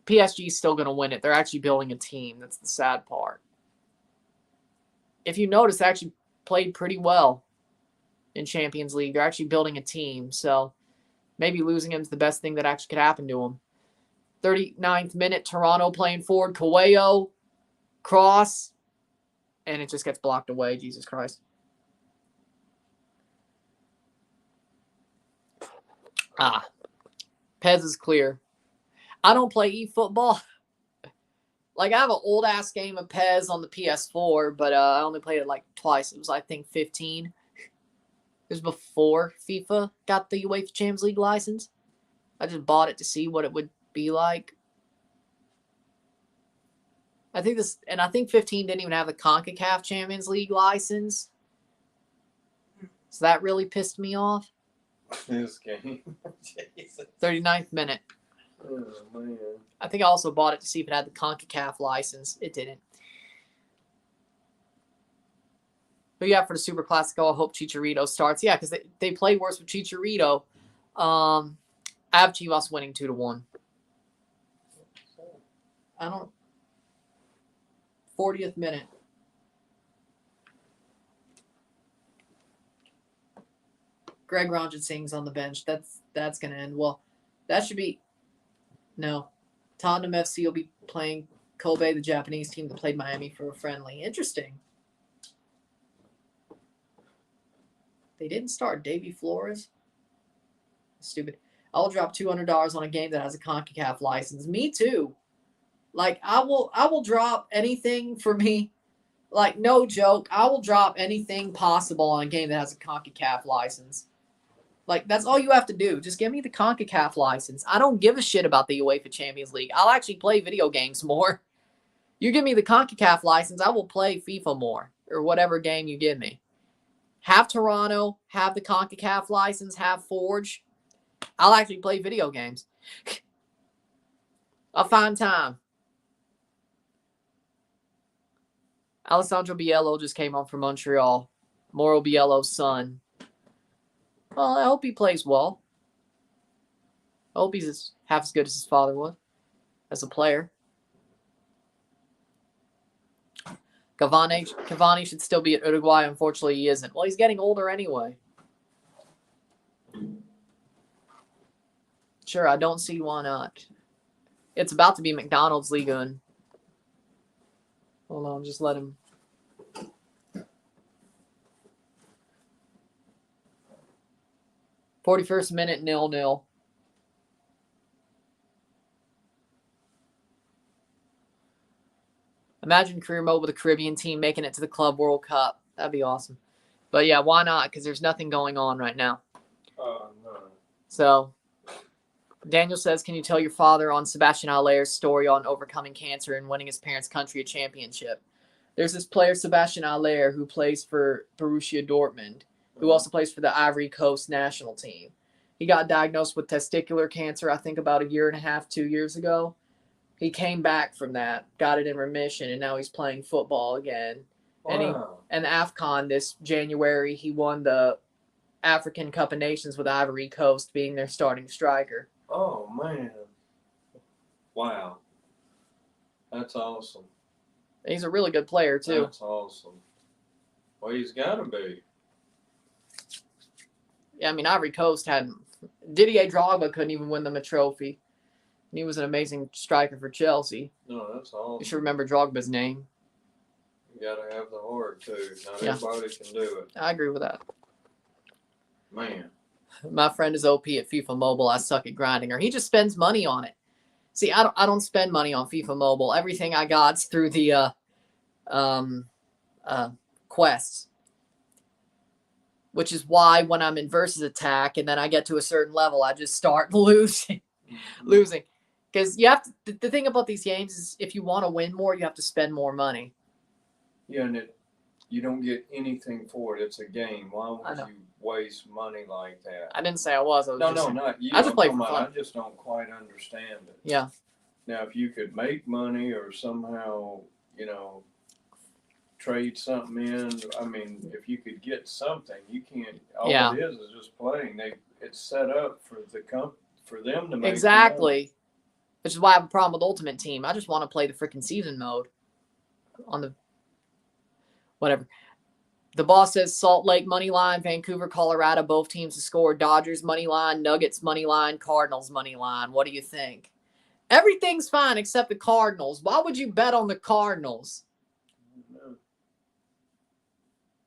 PSG is still going to win it. They're actually building a team. That's the sad part. If you notice, they actually played pretty well in Champions League. They're actually building a team. So maybe losing him is the best thing that actually could happen to him. 39th minute, Toronto playing forward. Coelho, cross, and it just gets blocked away. Jesus Christ. Pez is clear. I don't play eFootball. I have an old-ass game of Pez on the PS4, but I only played it twice. It was, I think, 15. It was before FIFA got the UEFA Champions League license. I just bought it to see what it would be like. I think 15 didn't even have the CONCACAF Champions League license. So that really pissed me off. This game. 39th minute. Oh, man. I think I also bought it to see if it had the CONCACAF license. It didn't. But yeah, for the Super Classico, I hope Chicharito starts. Yeah, because they play worse with Chicharito. I have Chivas winning 2-1. 40th minute. Greg Ranjit Singh's on the bench. That's going to end well. That should be... No. Tottenham FC will be playing Kobe, the Japanese team that played Miami for a friendly. Interesting. They didn't start Davy Flores. Stupid. I'll drop $200 on a game that has a CONCACAF license. Me too. I will drop anything for me. No joke. I will drop anything possible on a game that has a CONCACAF license. That's all you have to do. Just give me the CONCACAF license. I don't give a shit about the UEFA Champions League. I'll actually play video games more. You give me the CONCACAF license, I will play FIFA more. Or whatever game you give me. Have Toronto, have the CONCACAF license, have Forge. I'll actually play video games. I'll find time. Alessandro Biello just came on from Montreal. Mauro Biello's son. Well, I hope he plays well. I hope he's half as good as his father was as a player. Cavani should still be at Uruguay. Unfortunately, he isn't. Well, he's getting older anyway. Sure, I don't see why not. It's about to be McDonald's Liga. Hold on, just let him. "41st minute, 0-0. Imagine career mode with a Caribbean team making it to the Club World Cup. That'd be awesome. But yeah, why not? Because there's nothing going on right now. No. So, Daniel says, can you tell your father on Sebastian Haller's story on overcoming cancer and winning his parents' country a championship? There's this player, Sebastian Haller, who plays for Borussia Dortmund, who also plays for the Ivory Coast national team. He got diagnosed with testicular cancer, I think about 1.5 years, 2 years ago. He came back from that, got it in remission, and now he's playing football again. Wow. And AFCON this January, he won the African Cup of Nations with Ivory Coast being their starting striker. Oh, man. Wow. That's awesome. He's a really good player, too. That's awesome. Well, he's got to be. Yeah, I mean, Ivory Coast had Didier Drogba couldn't even win them a trophy. And he was an amazing striker for Chelsea. No, that's awesome. You should remember Drogba's name. You got to have the heart, too. Not Yeah. everybody can do it. I agree with that. Man. My friend is OP at FIFA Mobile. I suck at grinding her. He just spends money on it. See, I don't spend money on FIFA Mobile. Everything I got's through the quests. Which is why when I'm in versus attack and then I get to a certain level, I just start losing. Because you have to, the thing about these games is if you want to win more, you have to spend more money. Yeah, and you don't get anything for it. It's a game. Why would you waste money like that? I didn't say I was. Not you. I just play for fun. I just don't quite understand it. Yeah. Now, if you could make money or somehow, trade something in, I mean, if you could get something, you can't. All it is just playing. It's set up for for them to make exactly. Which is why I have a problem with Ultimate Team. I just want to play the freaking season mode on the whatever. The boss says Salt Lake money line, Vancouver, Colorado, both teams to score. Dodgers money line, Nuggets money line, Cardinals money line. What do you think? Everything's fine except the Cardinals. Why would you bet on the Cardinals? No.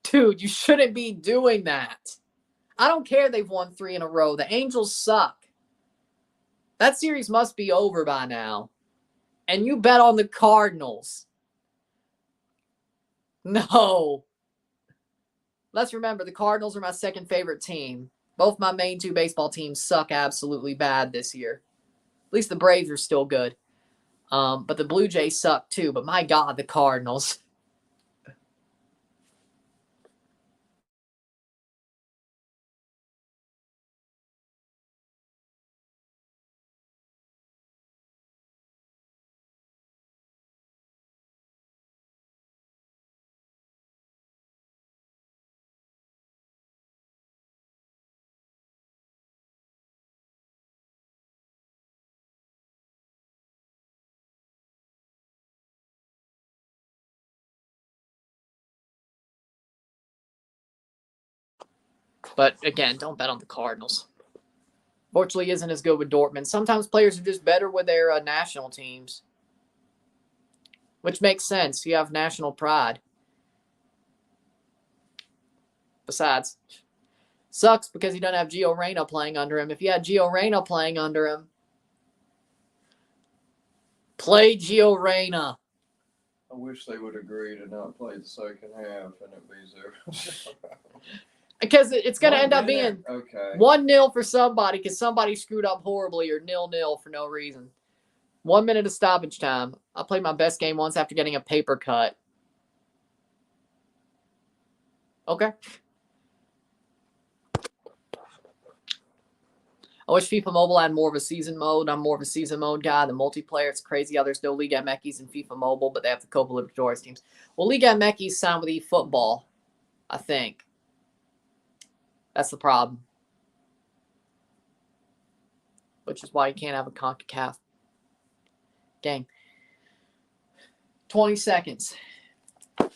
Dude, you shouldn't be doing that. I don't care they've won 3 in a row. The Angels suck. That series must be over by now. And you bet on the Cardinals. No. Let's remember, the Cardinals are my second favorite team. Both my main 2 baseball teams suck absolutely bad this year. At least the Braves are still good. But the Blue Jays suck too. But my God, the Cardinals. But again, don't bet on the Cardinals. Fortunately, isn't as good with Dortmund. Sometimes players are just better with their national teams. Which makes sense. You have national pride. Besides, sucks because he doesn't have Gio Reyna playing under him. If you had Gio Reyna playing under him, play Gio Reyna. I wish they would agree to not play the second half and it be 0. Because it's going to end up being 1-0 for somebody because somebody screwed up horribly or 0-0 for no reason. 1 minute of stoppage time. I played my best game once after getting a paper cut. Okay. I wish FIFA Mobile had more of a season mode. I'm more of a season mode guy. The multiplayer, it's crazy how there's no Liga MX in FIFA Mobile, but they have the Copa Libertadores teams. Well, Liga MX signed with eFootball, I think. That's the problem. Which is why you can't have a CONCACAF game. 20 seconds. Well,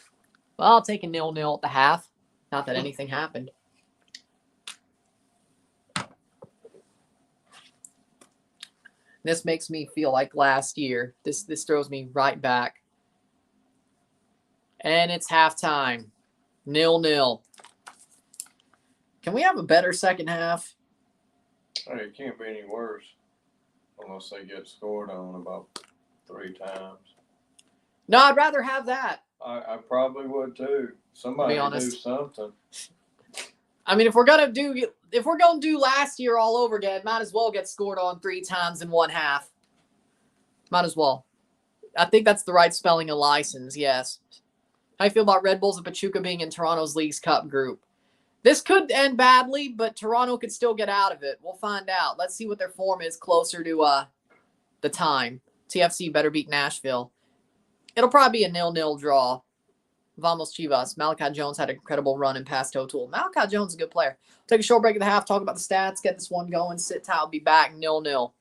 I'll take a 0-0 at the half. Not that anything happened. This makes me feel like last year. This throws me right back. And it's halftime. 0-0. Can we have a better second half? Hey, it can't be any worse unless they get scored on about 3 times. No, I'd rather have that. I probably would too. Somebody do something. I mean, if we're gonna do last year all over again, might as well get scored on 3 times in one half. Might as well. I think that's the right spelling of license. Yes. How do you feel about Red Bulls and Pachuca being in Toronto's Leagues Cup group? This could end badly, but Toronto could still get out of it. We'll find out. Let's see what their form is closer to the time. TFC better beat Nashville. It'll probably be a 0-0 draw. Vamos Chivas. Malachi Jones had an incredible run in past O'Toole. Malachi Jones is a good player. Take a short break at the half, talk about the stats, get this one going. Sit tight. I'll be back 0-0.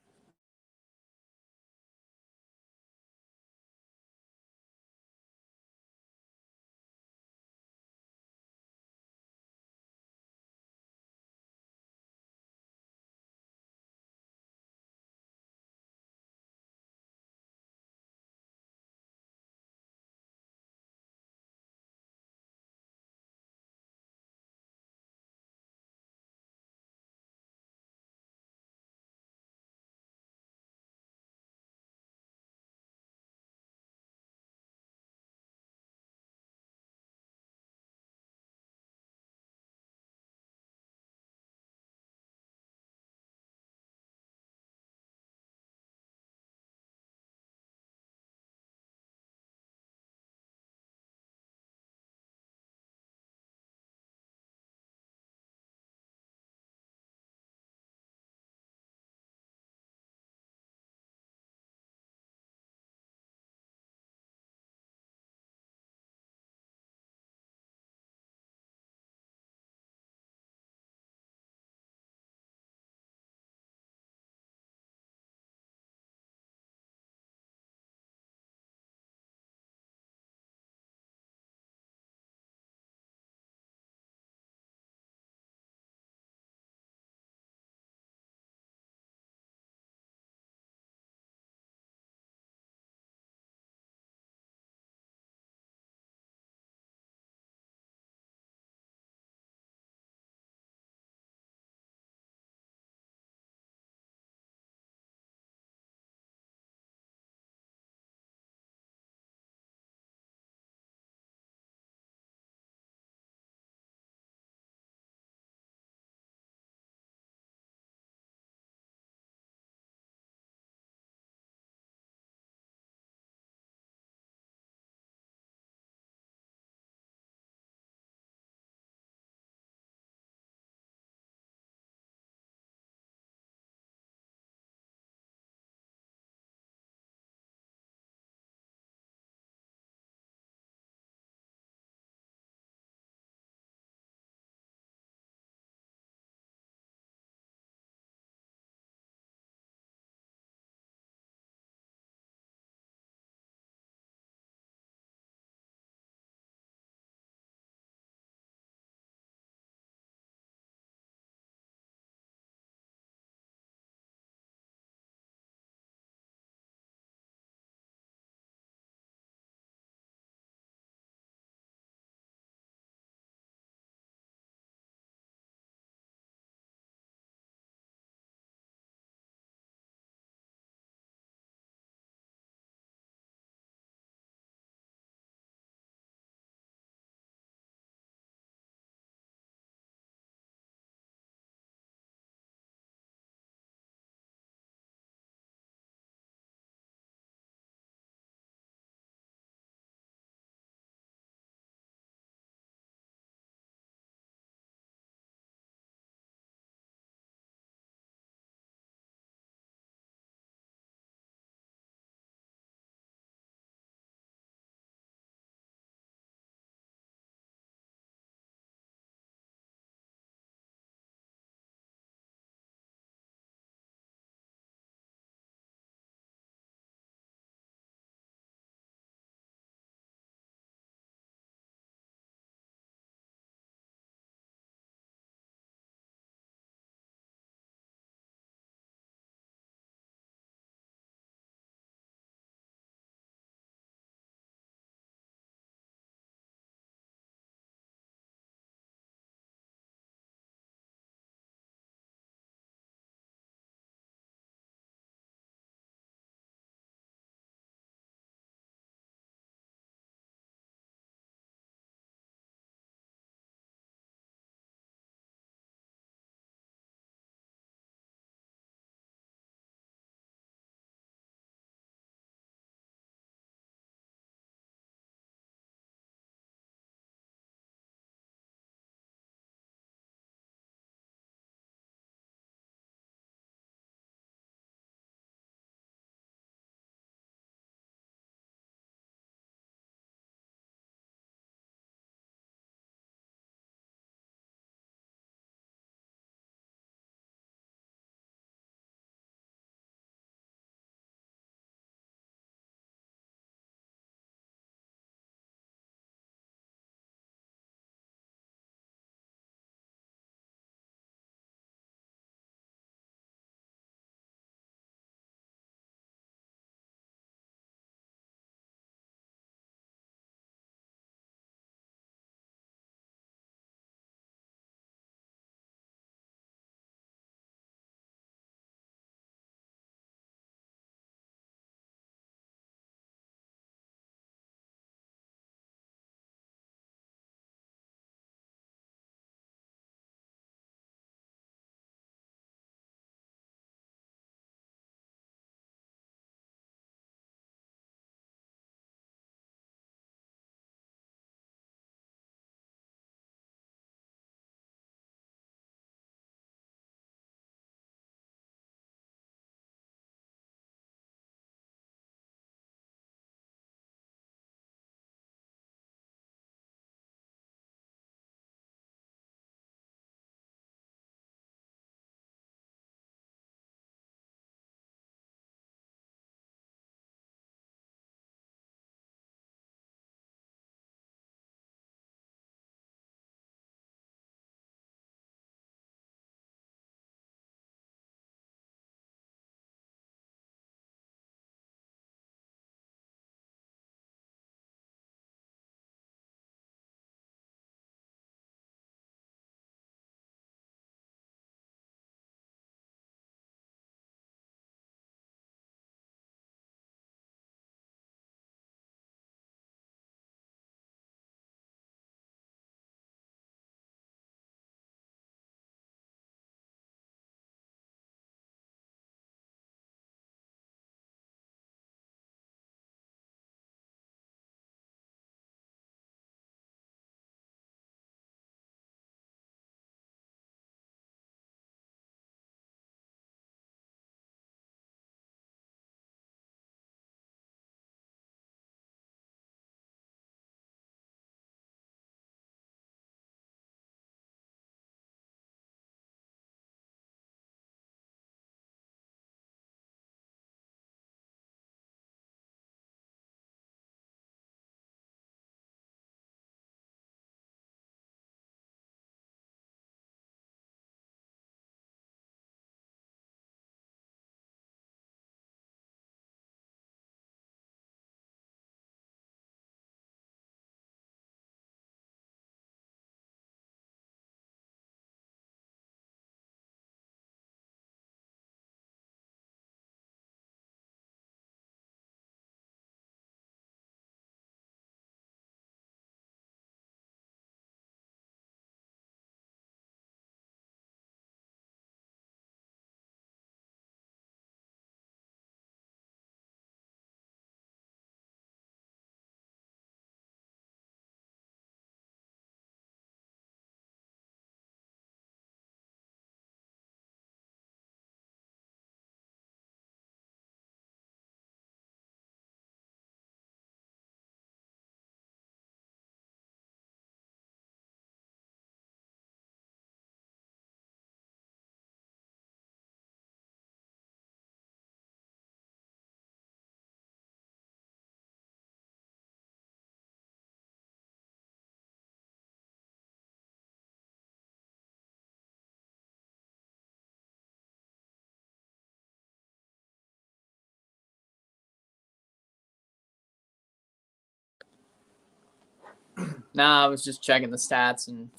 Nah, I was just checking the stats and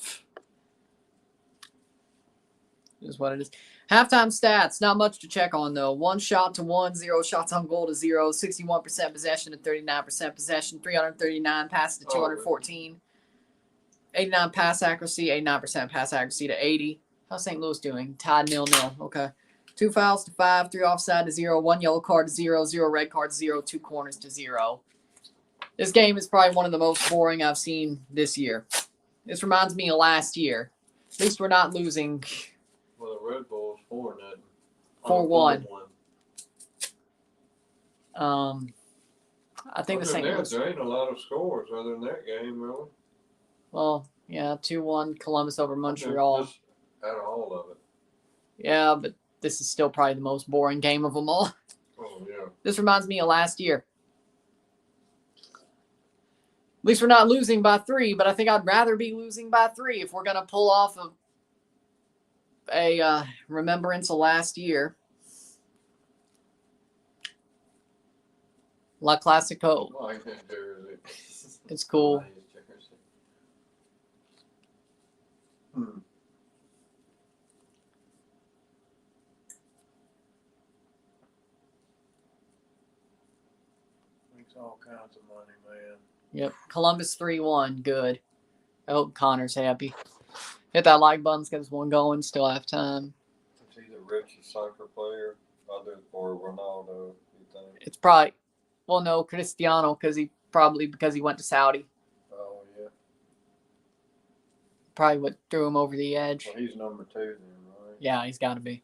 is what it is. Halftime stats, not much to check on though. 1 shot to 1, 0 shots on goal to 0, 61% possession to 39% possession, 339 passes to 214, 89 pass accuracy, 89% pass accuracy to 80. How's St. Louis doing? Tied 0-0. Okay. 2 fouls to 5, 3 offside to 0, 1 yellow card to 0, 0 red cards 0, 2 corners to 0. This game is probably one of the most boring I've seen this year. This reminds me of last year. At least we're not losing. Well, the Red Bull's 4-0. 4-1. I think the St. Louis. There ain't a lot of scores other than that game, really. Well, yeah, 2-1 Columbus over Montreal. Just out of all of it. Yeah, but this is still probably the most boring game of them all. Oh, yeah. This reminds me of last year. At least we're not losing by 3, but I think I'd rather be losing by 3 if we're going to pull off a remembrance of last year. La Classico. I like that jersey. It's cool. Makes all kinds of money, man. Yep. Columbus 3-1. Good. I hope Connor's happy. Hit that like button. Let's get this one going. Still have time. Is he the richest soccer player other than Ronaldo, you think? It's probably, well, no, Cristiano, because he went to Saudi. Oh, yeah. Probably what threw him over the edge. Well, he's number 2 then, right? Yeah, he's got to be.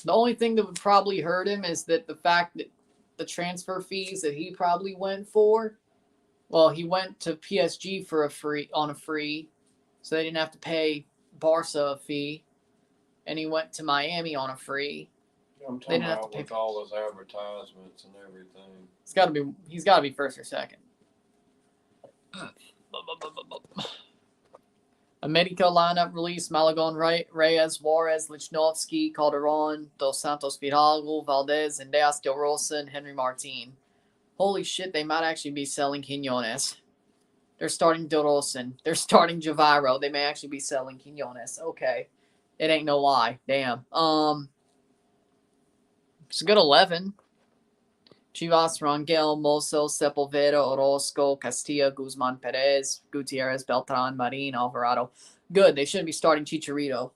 The only thing that would probably hurt him is that the fact that the transfer fees that he probably went for, well, he went to PSG for a free, so they didn't have to pay Barca a fee, and he went to Miami on a free. I'm talking about with all those advertisements and everything. He's got to be first or second. America lineup release: Malagon, Reyes, Juarez, Lichnowsky, Calderon, Dos Santos, Fidalgo, Valdez, and Deas Del Rosa, and Henry Martin. Holy shit, they might actually be selling Quinones. They're starting Del Rosa. They're starting Javiro. They may actually be selling Quinones. Okay. It ain't no lie. Damn. It's a good 11. Chivas, Rangel, Mozo, Sepulveda, Orozco, Castilla, Guzman Perez, Gutierrez, Beltran, Marin, Alvarado. Good. They shouldn't be starting Chicharito.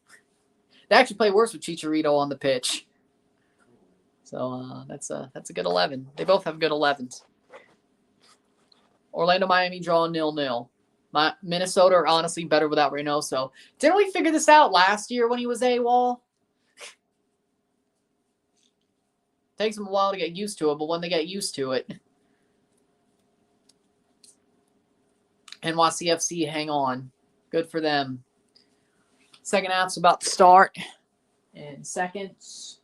They actually play worse with Chicharito on the pitch. So that's a good 11. They both have good 11s. Orlando, Miami draw 0-0. Minnesota are honestly better without Reynoso. Didn't we figure this out last year when he was AWOL? Takes them a while to get used to it, but when they get used to it, NYCFC hang on. Good for them. Second half's about to start in seconds.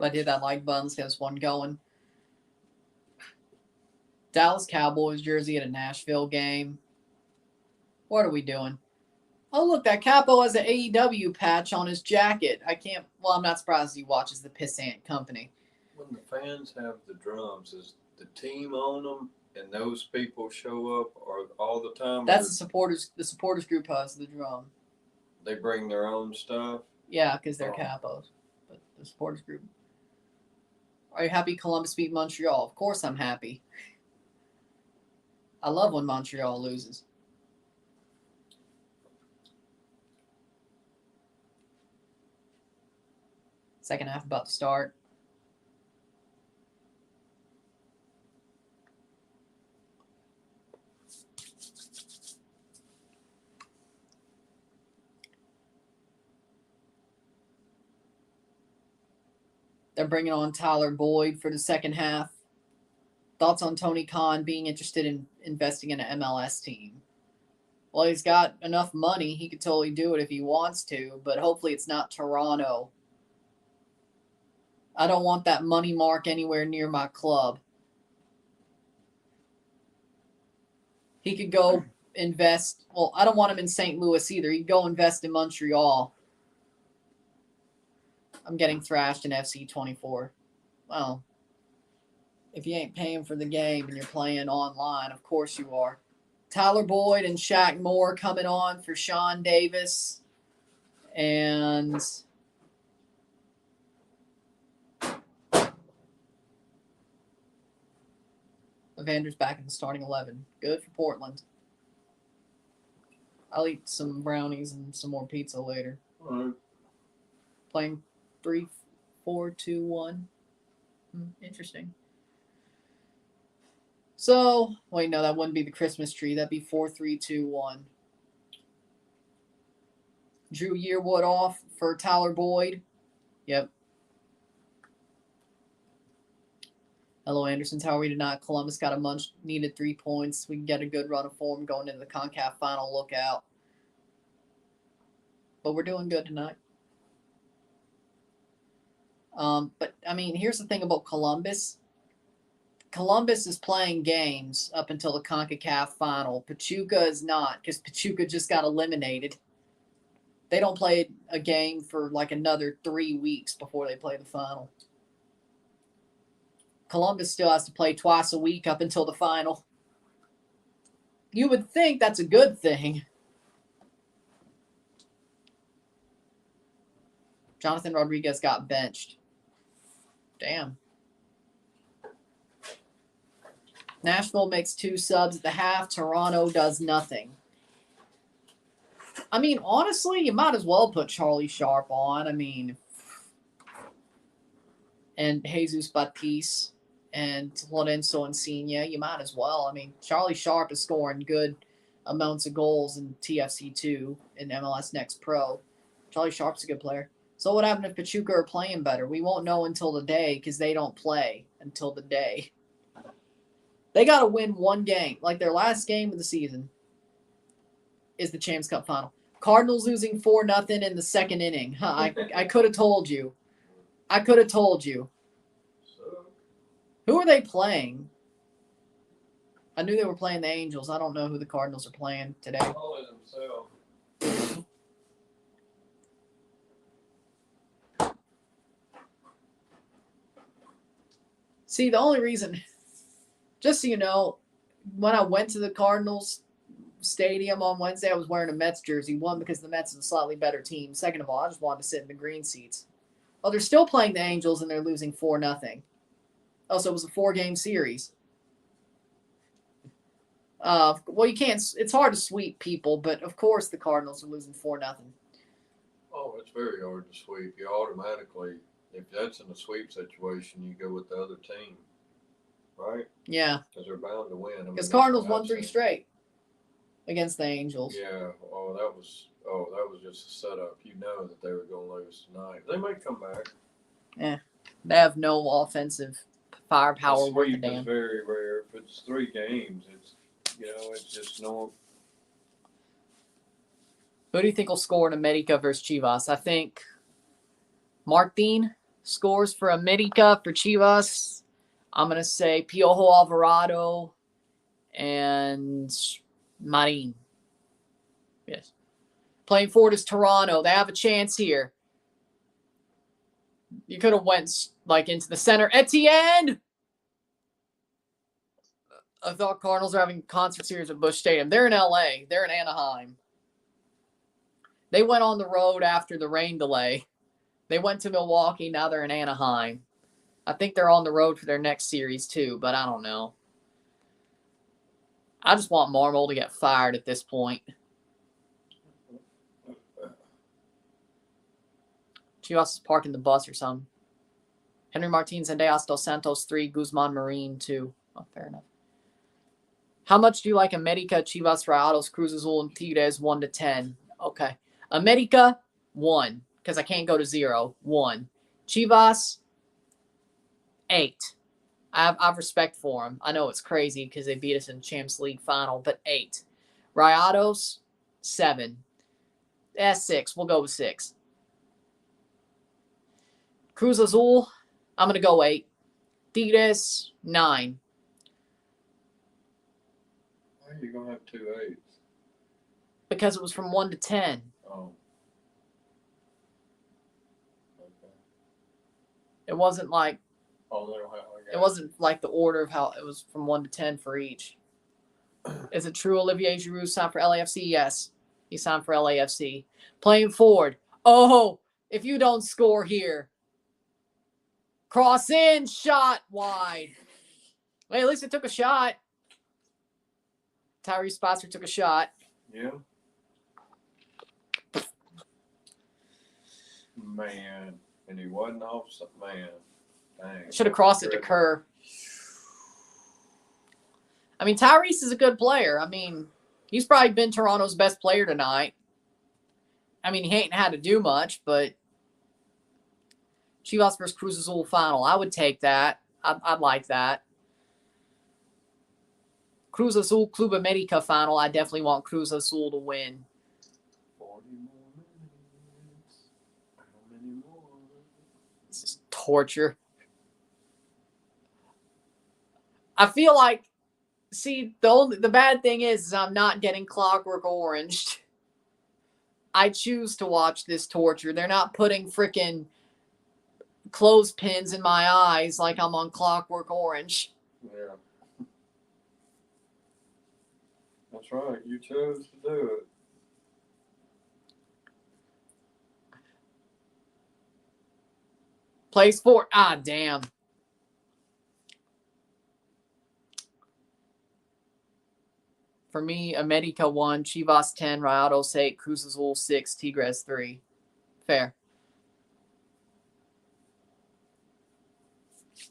I did that like button. Let's get this one going. Dallas Cowboys jersey at a Nashville game. What are we doing? Oh, look, that Capo has an AEW patch on his jacket. I'm not surprised he watches the Pissant Company. When the fans have the drums, is the team on them and those people show up or all the time? That's the supporters group has the drum. They bring their own stuff? Yeah, because they're Capos. But the supporters group. Are you happy Columbus beat Montreal? Of course I'm happy. I love when Montreal loses. Second half about to start. They're bringing on Tyler Boyd for the second half. Thoughts on Tony Khan being interested in investing in an MLS team? Well, he's got enough money. He could totally do it if he wants to, but hopefully it's not Toronto. I don't want that money mark anywhere near my club. He could go invest. Well, I don't want him in St. Louis either. He could go invest in Montreal. I'm getting thrashed in FC 24. Well, if you ain't paying for the game and you're playing online, of course you are. Tyler Boyd and Shaq Moore coming on for Sean Davis. And Evander's back in the starting 11. Good for Portland. I'll eat some brownies and some more pizza later. All right. Playing 3-4-2-1. Interesting. So, wait, no, that wouldn't be the Christmas tree. That'd be 4-3-2-1. Drew Yearwood off for Tyler Boyd. Yep. Hello, Andersons. How are we tonight? Columbus got a much needed 3 points. We can get a good run of form going into the CONCACAF final. Look out. But we're doing good tonight. But, I mean, here's the thing about Columbus. Columbus is playing games up until the CONCACAF final. Pachuca is not, because Pachuca just got eliminated. They don't play a game for like another 3 weeks before they play the final. Columbus still has to play twice a week up until the final. You would think that's a good thing. Jonathan Rodriguez got benched. Damn. Nashville makes 2 subs at the half. Toronto does nothing. I mean, honestly, you might as well put Charlie Sharp on. I mean, and Jesus Batiste and Lorenzo Insigne. You might as well. I mean, Charlie Sharp is scoring good amounts of goals in TFC2 in MLS Next Pro. Charlie Sharp's a good player. So what happened if Pachuca are playing better? We won't know until the day because they don't play until the day. They got to win one game. Like their last game of the season is the Champs Cup final. Cardinals losing 4-0 in the second inning. Huh, I could have told you. I could have told you. Who are they playing? I knew they were playing the Angels. I don't know who the Cardinals are playing today. Only themselves. See, the only reason, just so you know, when I went to the Cardinals stadium on Wednesday, I was wearing a Mets jersey. One, because the Mets is a slightly better team. Second of all, I just wanted to sit in the green seats. Well, they're still playing the Angels, and they're losing 4-0. Also, it was a 4-game series. Well, you can't. It's hard to sweep people, but of course the Cardinals are losing 4-0. Oh, it's very hard to sweep. You automatically, if that's in a sweep situation, you go with the other team, right? Yeah. Because they're bound to win. Because Cardinals won 3 straight against the Angels. Yeah. Oh, that was just a setup. You know that they were going to lose tonight. They might come back. Yeah. They have no offensive firepower worth a Sweep damn. is very rare. If it's 3 games, it's just no. Who do you think will score in America versus Chivas? I think Martin scores for America for Chivas. I'm going to say Piojo Alvarado and Marin. Yes. Playing forward is Toronto. They have a chance here. You could have went like into the center. Etienne! I thought Cardinals are having concert series at Busch Stadium. They're in LA. They're in Anaheim. They went on the road after the rain delay. They went to Milwaukee. Now they're in Anaheim. I think they're on the road for their next series too, but I don't know. I just want Marmol to get fired at this point. Chivas is parking the bus or something. Henry Martins and Deas dos Santos 3, Guzman Marine 2. Oh, fair enough. How much do you like America, Chivas, Rayados, Cruz Azul, and Tigres 1 to 10? Okay. America, 1. Because I can't go to 0. 1. Chivas, 8. I have respect for them. I know it's crazy because they beat us in the Champions League final, but 8. Rayados, 7. 6. We'll go with 6. Cruz Azul, I'm going to go 8. Tigres, 9. Why are you going to have 2 8s? Because it was from 1 to 10. Oh. Okay. It wasn't like Oh, they don't have it wasn't like the order of how it was from 1 to 10 for each. Is it true Olivier Giroud signed for LAFC? Yes. He signed for LAFC. Playing forward. Oh, if you don't score here. Cross in, shot wide. Well, at least it took a shot. Tyrese Spotzer took a shot. Yeah. Man. And he wasn't off, man. Dang. Should have crossed it to Kerr. I mean, Tyrese is a good player. I mean, he's probably been Toronto's best player tonight. I mean, he ain't had to do much, but Chivas versus Cruz Azul final. I would take that. I'd like that. Cruz Azul Club America final. I definitely want Cruz Azul to win. 40 more minutes. How many more? This is torture. I feel like, see, the bad thing is I'm not getting Clockwork Oranged. I choose to watch this torture. They're not putting freaking clothespins in my eyes like I'm on Clockwork Orange. Yeah. That's right. You chose to do it. Plays for. Ah, damn. For me, America 1, Chivas 10, Rayados 8, Cruz Azul 6, Tigres 3. Fair.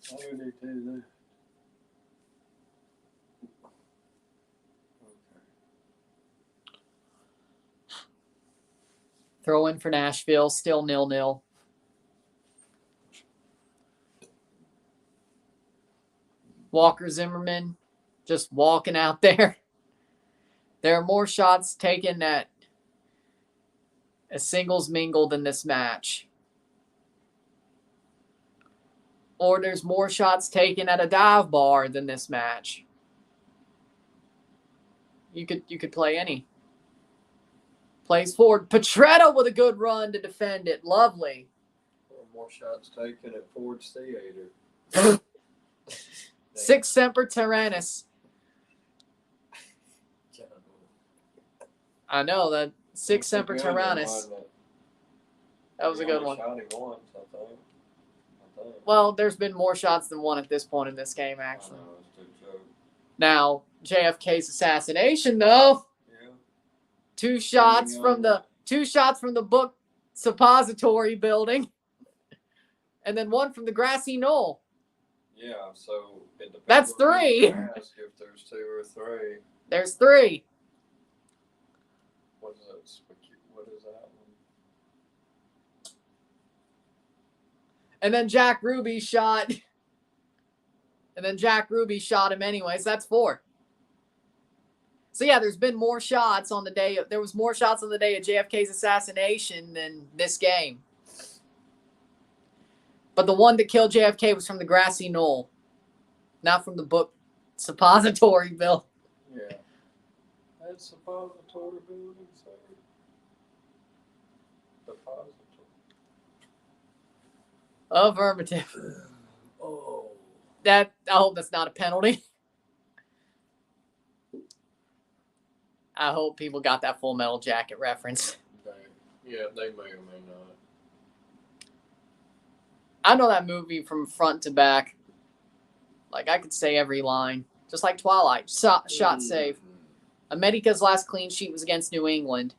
I do need to do that. Throw in for Nashville, still 0-0. Walker Zimmerman just walking out there. There are more shots taken at a singles mingle than this match. Or there's more shots taken at a dive bar than this match. You could play any. Plays forward. Petretta with a good run to defend it. Lovely. More shots taken at Ford's Theater. 6 Semper Tyrannis. I know that 6 Semper Tyrannis. That was a good one. Shot him once, I think. Well, there's been more shots than one at this point in this game, actually. I know, it's a joke. Now, JFK's assassination, though. Yeah. 2 shots from the book suppository building, and then 1 from the grassy knoll. Yeah, so it depends. That's 3. Ask if there's 2 or 3. There's 3. What is that one? And then Jack Ruby shot. And then Jack Ruby shot him anyways. That's 4. So yeah, there's been more shots on the day. There was more shots on the day of JFK's assassination than this game. But the one that killed JFK was from the grassy knoll, not from the book suppository bill. Yeah. That's suppository building, sir. Suppository. Affirmative. Oh. I hope that's not a penalty. I hope people got that Full Metal Jacket reference. Yeah, they may or may not. I know that movie from front to back. Like, I could say every line. Just like Twilight. Shot save. America's last clean sheet was against New England.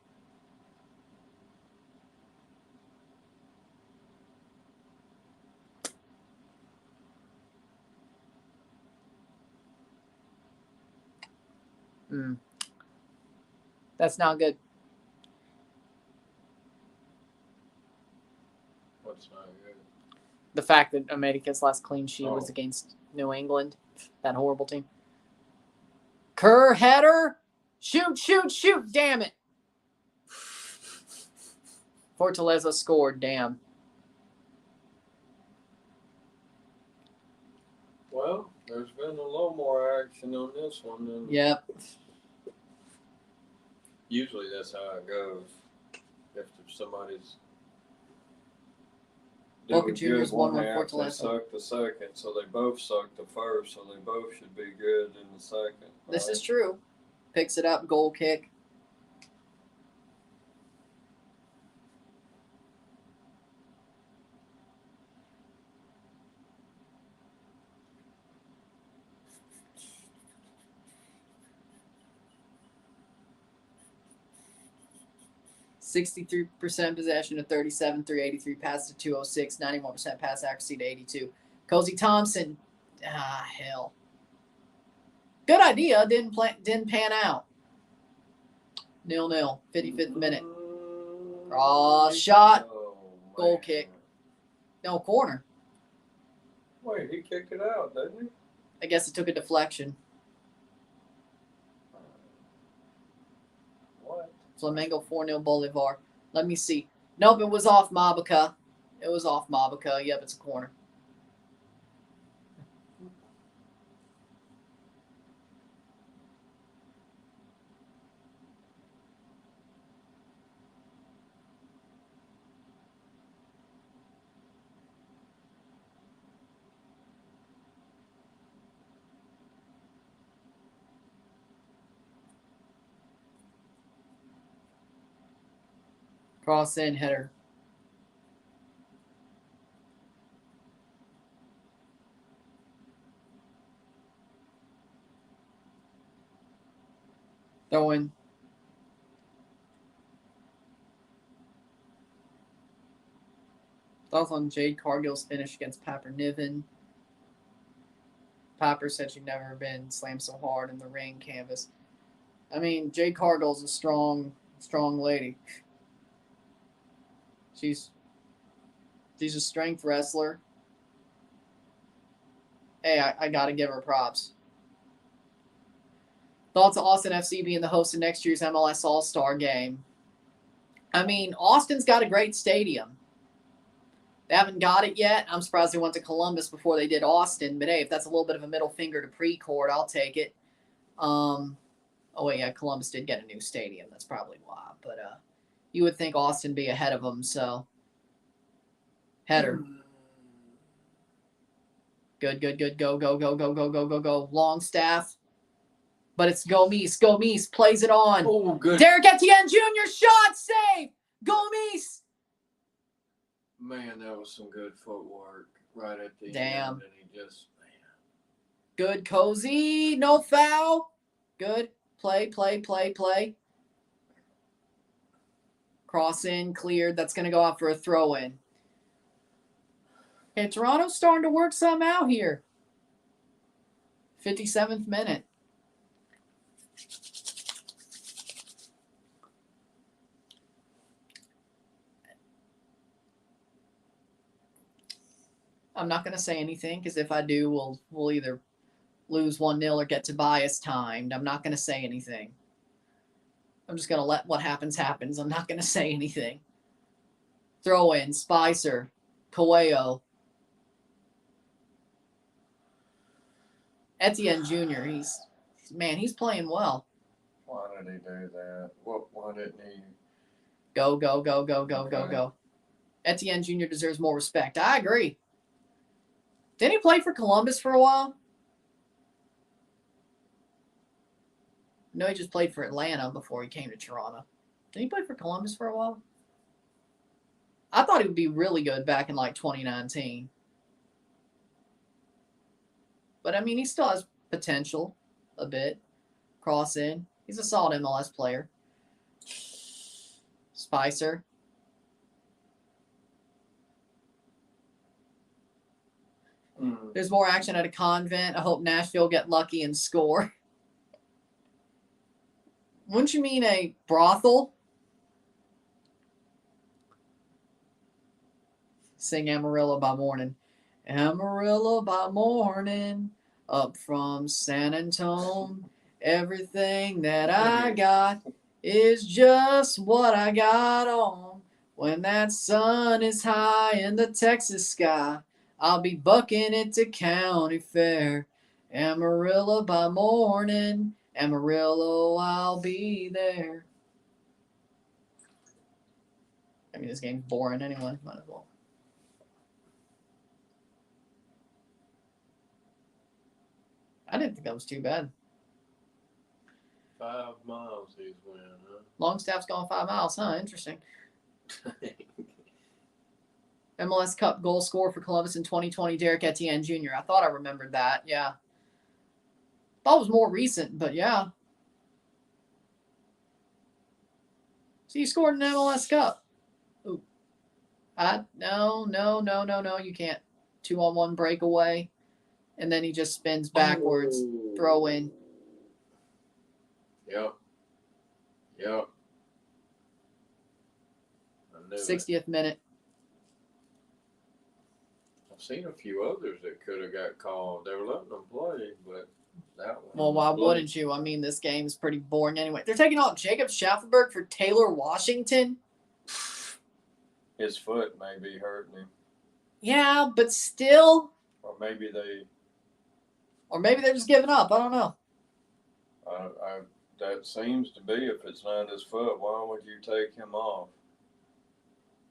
That's not good. What's not good? The fact that America's last clean sheet was against New England, that horrible team. Kerr header. Shoot, shoot, shoot. Damn it. Fortaleza scored. Damn. Well, there's been a little more action on this one than Yep. usually. That's how it goes. If somebody's Boca doing Juniors good won one with half, they Fortaleza. suck the second, so they both suck the first, so they both should be good in the second. This right? is true. Picks it up. Goal kick. %63 possession to 37, 383 passes to 206, 91% pass accuracy to 82. Cozy Thompson, hell. Good idea, didn't pan out. 0-0, 55th minute. Cross shot, Oh, goal man. kick. No, corner. Wait, he kicked it out, didn't he? I guess it took a deflection. What? Flamengo 4-0 Bolivar. Let me see. Nope, it was off Mabica. It was off Mabica. Yep, it's a corner. Cross in, header. Throw in. Thoughts on Jade Cargill's finish against Papper Niven. Papper said she'd never been slammed so hard in the ring canvas. I mean, Jade Cargill's a strong lady. She's a strength wrestler. Hey, I got to give her props. Thoughts of Austin FC being the host of next year's MLS All-Star game. I mean, Austin's got a great stadium. They haven't got it yet. I'm surprised they went to Columbus before they did Austin. But, hey, if that's a little bit of a middle finger to Precourt, I'll take it. Oh, wait, yeah, Columbus did get a new stadium. That's probably why. But you would think Austin be ahead of them, so. Header. Good. Go. Longstaff. But it's Gomes plays it on. Oh, good. Derek Etienne Jr. shot save. Gomes. Man, that was some good footwork right at the Damn. end. And he just, man. Good, Cozy. No foul. Good. Play. Cross in, cleared. That's going to go out for a throw in. Okay, Toronto's starting to work some out here. 57th minute. I'm not going to say anything because if I do, we'll either lose 1-0 or get Tobias timed. I'm not going to say anything. I'm just going to let what happens. I'm not going to say anything. Throw in, Spicer, Coelho. Etienne Jr., he's playing well. Why did he do that? Why didn't he? Go. Etienne Jr. deserves more respect. I agree. Didn't he play for Columbus for a while? No, he just played for Atlanta before he came to Toronto. Did he play for Columbus for a while? I thought he would be really good back in like 2019. But I mean, he still has potential a bit. Cross in. He's a solid MLS player. Spicer. There's more action at a convent. I hope Nashville get lucky and score. Wouldn't you mean a brothel? Sing Amarillo by morning. Amarillo by morning, up from San Antone. Everything that I got is just what I got on. When that sun is high in the Texas sky, I'll be bucking it to county fair. Amarillo by morning, Amarillo, I'll be there. I mean, this game's boring anyway. Might as well. I didn't think that was too bad. 5 miles he's winning, huh? Longstaff's gone 5 miles, huh? Interesting. MLS Cup goal scorer for Columbus in 2020, Derek Etienne Jr. I thought I remembered that. Yeah. Thought it was more recent, but yeah. So you scored an MLS Cup. Ooh. No, you can't. 2-on-1 breakaway. And then he just spins backwards. Throw in. Yep. 60th minute. I've seen a few others that could have got called. They were letting them play, but that one. Well, why wouldn't you? I mean, this game's pretty boring anyway. They're taking out Jacob Schaffelberg for Taylor Washington. His foot may be hurting him. Yeah, but still. Or maybe they're just giving up. I don't know. That seems to be, if it's not his foot, why would you take him off?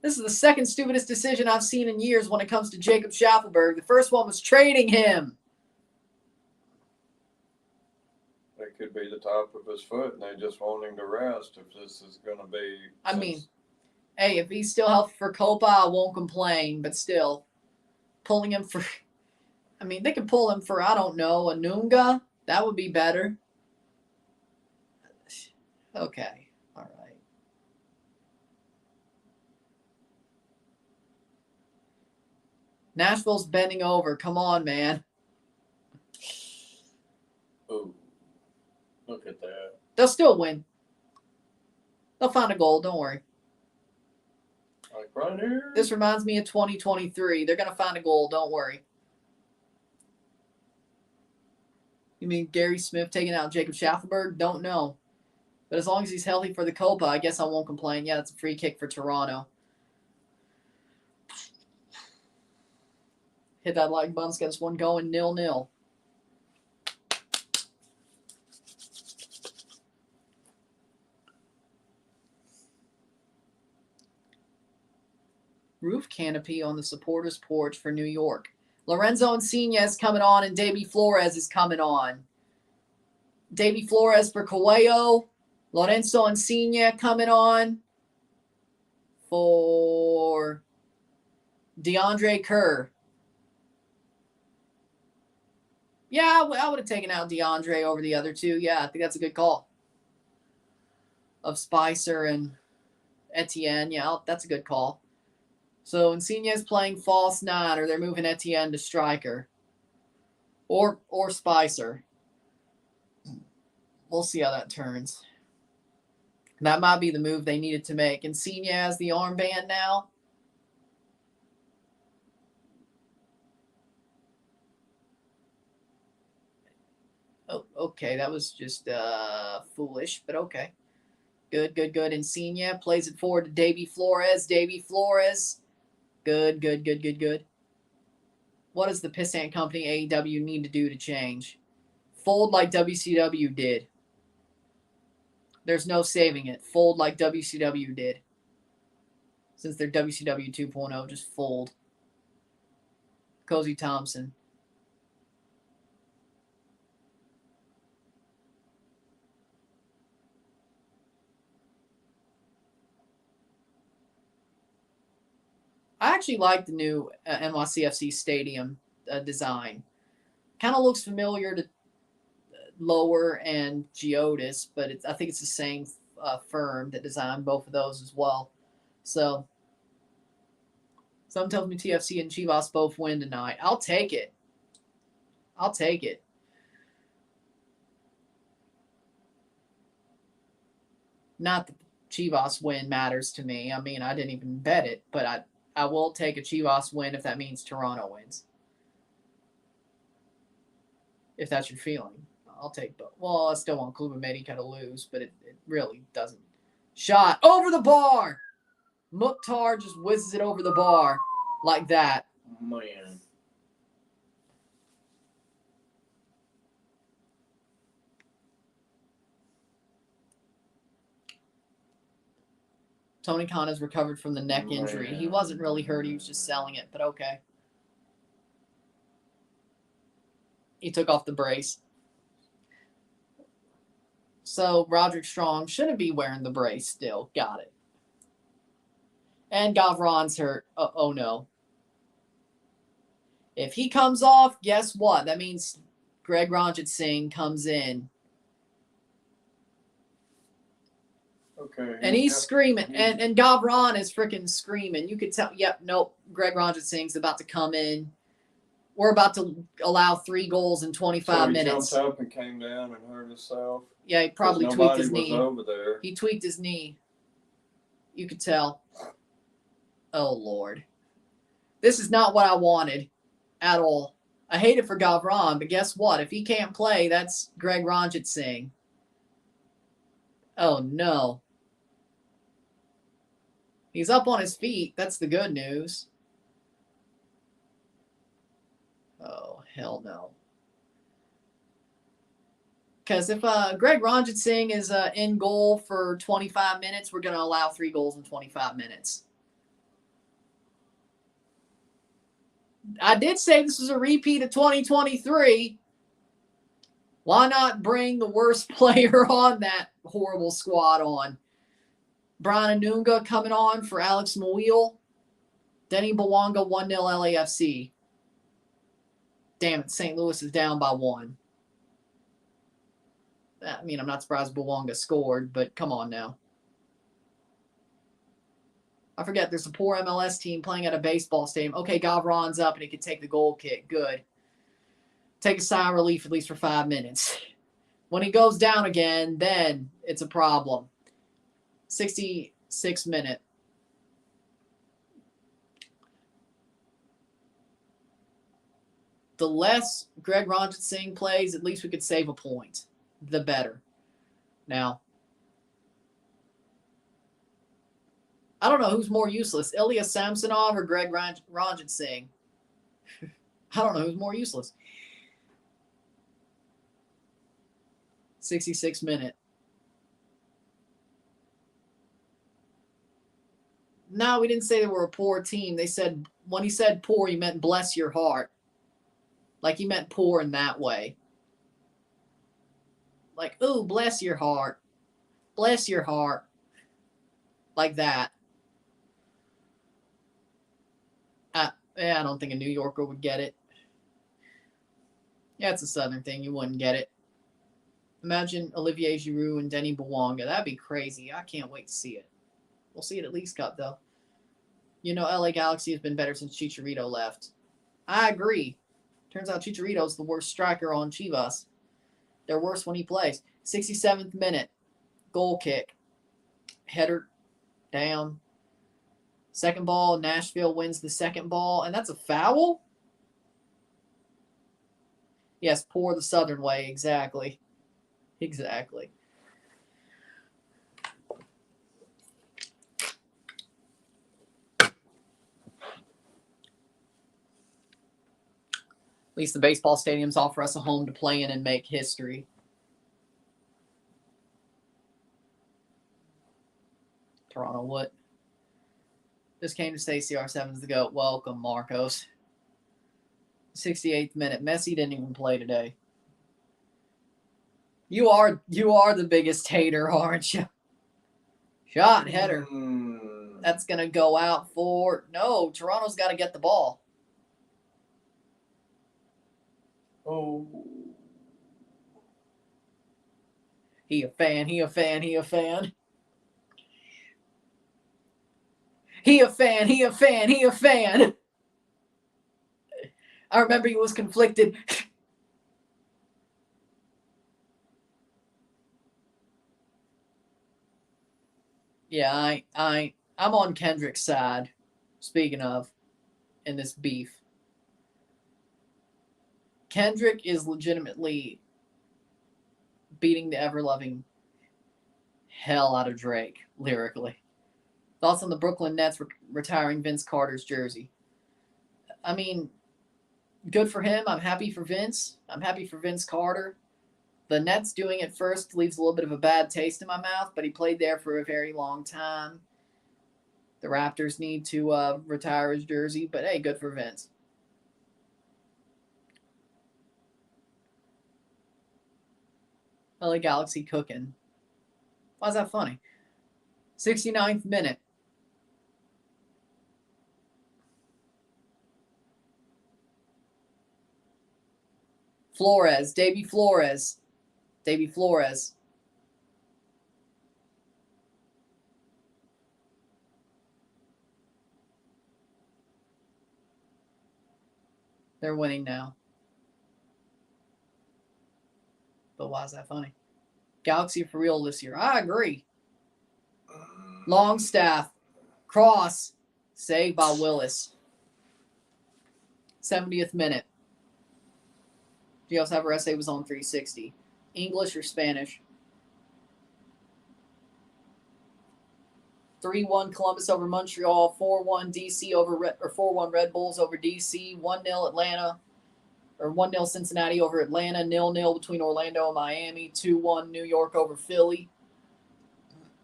This is the second stupidest decision I've seen in years when it comes to Jacob Schaffelberg. The first one was trading him. It could be the top of his foot, and they just want him to rest if this is going to be. I mean, hey, if he's still healthy for Copa, I won't complain, but still. Pulling him for. I mean, they could pull him for, I don't know, a Nunga. That would be better. Okay. All right. Nashville's bending over. Come on, man. Ooh. Look at that. They'll still win. They'll find a goal. Don't worry. Like right here. This reminds me of 2023. They're going to find a goal. Don't worry. You mean Gary Smith taking out Jacob Schaffelberg? Don't know. But as long as he's healthy for the Copa, I guess I won't complain. Yeah, it's a free kick for Toronto. Hit that like button. Let's get this one going 0-0. Roof canopy on the supporters' porch for New York. Lorenzo Insigne is coming on, and Davy Flores is coming on. Davy Flores for Coelho. Lorenzo Insigne coming on for DeAndre Kerr. Yeah, I would have taken out DeAndre over the other two. Yeah, I think that's a good call. Of Spicer and Etienne. Yeah, that's a good call. So Insigne is playing false nine, or they're moving Etienne to striker. Or Spicer. We'll see how that turns. That might be the move they needed to make. Insigne has the armband now. Oh, okay. That was just foolish, but okay. Good. Insigne plays it forward to Davy Flores. Davy Flores. Good. What does the Pissant Company AEW need to do to change? Fold like WCW did. There's no saving it. Fold like WCW did. Since they're WCW 2.0, just fold. Cozy Thompson. I actually like the new NYCFC stadium design. Kind of looks familiar to Lower and Geodis, but I think it's the same firm that designed both of those as well. So, something tells me TFC and Chivas both win tonight. I'll take it. Not that Chivas win matters to me. I mean, I didn't even bet it, but I will take a Chivas win if that means Toronto wins. if that's your feeling. I'll take both. Well, I still want Kluber Medica to lose, but it really doesn't. Shot over the bar. Mukhtar just whizzes it over the bar like that. Man. Tony Khan has recovered from the neck injury. He wasn't really hurt. He was just selling it, but okay. He took off the brace. So Roderick Strong shouldn't be wearing the brace still. Got it. And Gavron's hurt. Oh no. If he comes off, guess what? That means Greg Ranjit Singh comes in. Okay. And he's screaming. And Gavron is freaking screaming. You could tell, yep, nope, Greg Ranjit Singh's about to come in. We're about to allow 3 goals in 25 minutes. He jumped up and came down and hurt himself. Yeah, he probably tweaked his knee. Nobody was over there. He tweaked his knee. You could tell. Oh, Lord. This is not what I wanted at all. I hate it for Gavron, but guess what? If he can't play, that's Greg Ranjit Singh. Oh, no. He's up on his feet. That's the good news. Oh, hell no. Because if Greg Ranjit Singh is in goal for 25 minutes, we're going to allow 3 goals in 25 minutes. I did say this was a repeat of 2023. Why not bring the worst player on that horrible squad on? Brian Anunga coming on for Alex Mawil. Denny Bawanga 1-0 LAFC. Damn it, St. Louis is down by 1. I mean, I'm not surprised Bawanga scored, but come on now. I forget, there's a poor MLS team playing at a baseball stadium. Okay, Gavron's up and he can take the goal kick. Good. Take a sigh of relief at least for 5 minutes. When he goes down again, then it's a problem. 66 minute. The less Greg Ranjit Singh plays, at least we could save a point. The better. Now, I don't know who's more useless, Ilya Samsonov or Greg Ranjit Singh. I don't know who's more useless. 66 minute. No, we didn't say they were a poor team. They said, when he said poor, he meant bless your heart. Like he meant poor in that way. Like, ooh, bless your heart. Bless your heart. Like that. I don't think a New Yorker would get it. Yeah, it's a Southern thing. You wouldn't get it. Imagine Olivier Giroud and Denny Bawanga. That'd be crazy. I can't wait to see it. We'll see it at Leagues Cup, though. You know, LA Galaxy has been better since Chicharito left. I agree. Turns out Chicharito's the worst striker on Chivas. They're worse when he plays. 67th minute. Goal kick. Header down. Second ball. Nashville wins the second ball. And that's a foul? Yes, pour the Southern way. Exactly. Exactly. At least the baseball stadiums offer us a home to play in and make history. Toronto, what? Just came to stay. CR7's the GOAT. Welcome, Marcos. 68th minute. Messi didn't even play today. You are the biggest hater, aren't you? Shot, header. That's going to go out for... No, Toronto's got to get the ball. Oh. He a fan. He a fan. He a fan. He a fan. He a fan. He a fan. I remember he was conflicted. Yeah, I'm on Kendrick's side. Speaking of, in this beef. Kendrick is legitimately beating the ever-loving hell out of Drake lyrically. Thoughts on the Brooklyn Nets retiring Vince Carter's jersey? I mean, good for him. I'm happy for Vince. I'm happy for Vince Carter. The Nets doing it first leaves a little bit of a bad taste in my mouth, but he played there for a very long time. The Raptors need to retire his jersey, but hey, good for Vince. LA Galaxy cooking. Why is that funny? 69th minute. Flores, Davy Flores. Davy Flores. They're winning now. But why is that funny? Galaxy for real this year. I agree. Longstaff. Cross. Saved by Willis. 70th minute. GL essay was on 360. English or Spanish? 3-1 Columbus over Montreal. 4-1 DC over 4-1 Red Bulls over DC. 1-0 Atlanta. Or 1-0 Cincinnati over Atlanta. 0-0 between Orlando and Miami. 2-1 New York over Philly.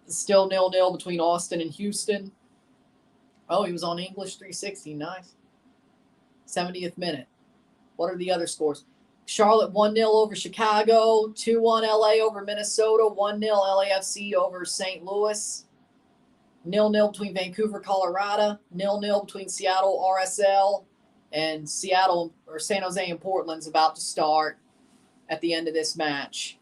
Still 0-0 between Austin and Houston. Oh, he was on English 360. Nice. 70th minute. What are the other scores? Charlotte 1-0 over Chicago. 2-1 LA over Minnesota. 1-0 LAFC over St. Louis. 0-0 between Vancouver, Colorado. 0-0 between Seattle, RSL. And Seattle or San Jose and Portland's about to start at the end of this match.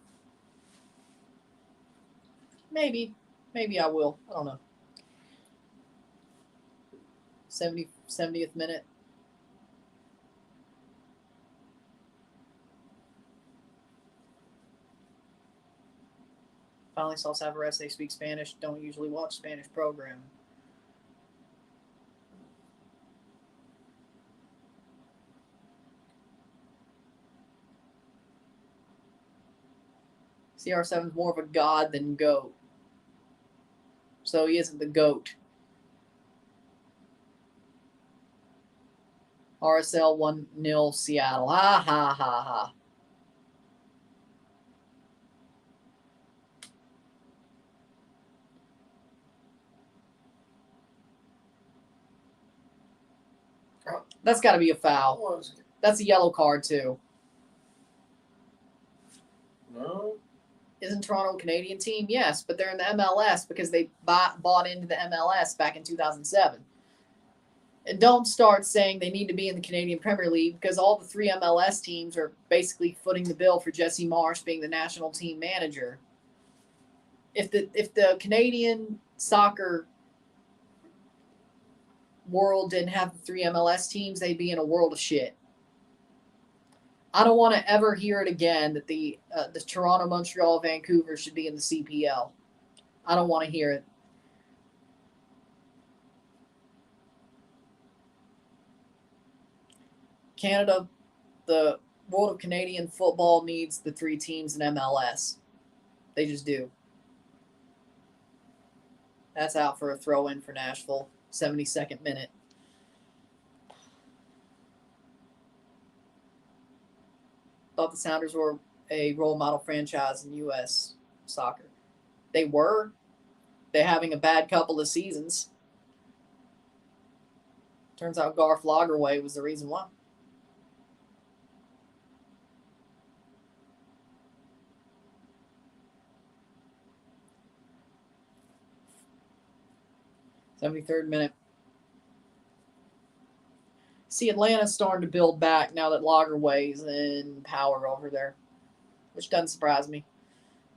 Maybe I will. I don't know. 70th minute. Finally saw Savarese. They speak Spanish. Don't usually watch Spanish programming. CR7 is more of a god than GOAT. So he isn't the GOAT. RSL 1-0 Seattle. Ha ha ha ha. That's got to be a foul. That's a yellow card too. No. Isn't Toronto a Canadian team? Yes, but they're in the MLS because they bought into the MLS back in 2007. And don't start saying they need to be in the Canadian Premier League because all the 3 MLS teams are basically footing the bill for Jesse Marsh being the national team manager. If the Canadian soccer world didn't have the 3 MLS teams, they'd be in a world of shit. I don't want to ever hear it again that the Toronto, Montreal, Vancouver should be in the CPL. I don't want to hear it. Canada, the world of Canadian football needs the 3 teams in MLS. They just do. That's out for a throw-in for Nashville. 72nd minute. Thought the Sounders were a role model franchise in U.S. soccer. They were. They're having a bad couple of seasons. Turns out Garth Lagerwey was the reason why. '73rd minute. See, Atlanta's starting to build back now that Lagerwey's in power over there, which doesn't surprise me.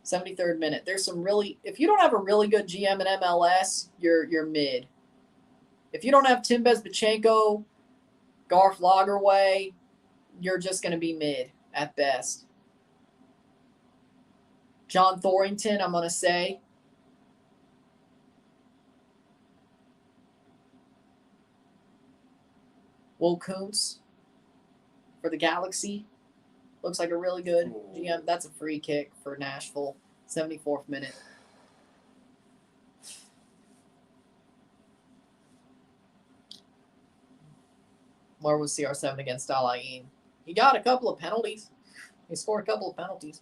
73rd minute. There's some really, if you don't have a really good GM in MLS, you're mid. If you don't have Tim Bezbachenko, Garth Lagerwey, you're just going to be mid at best. John Thorrington, I'm going to say. Will Kuntz for the Galaxy. Looks like a really good GM. That's a free kick for Nashville. 74th minute. Where was CR7 against Alain? He got a couple of penalties. He scored a couple of penalties.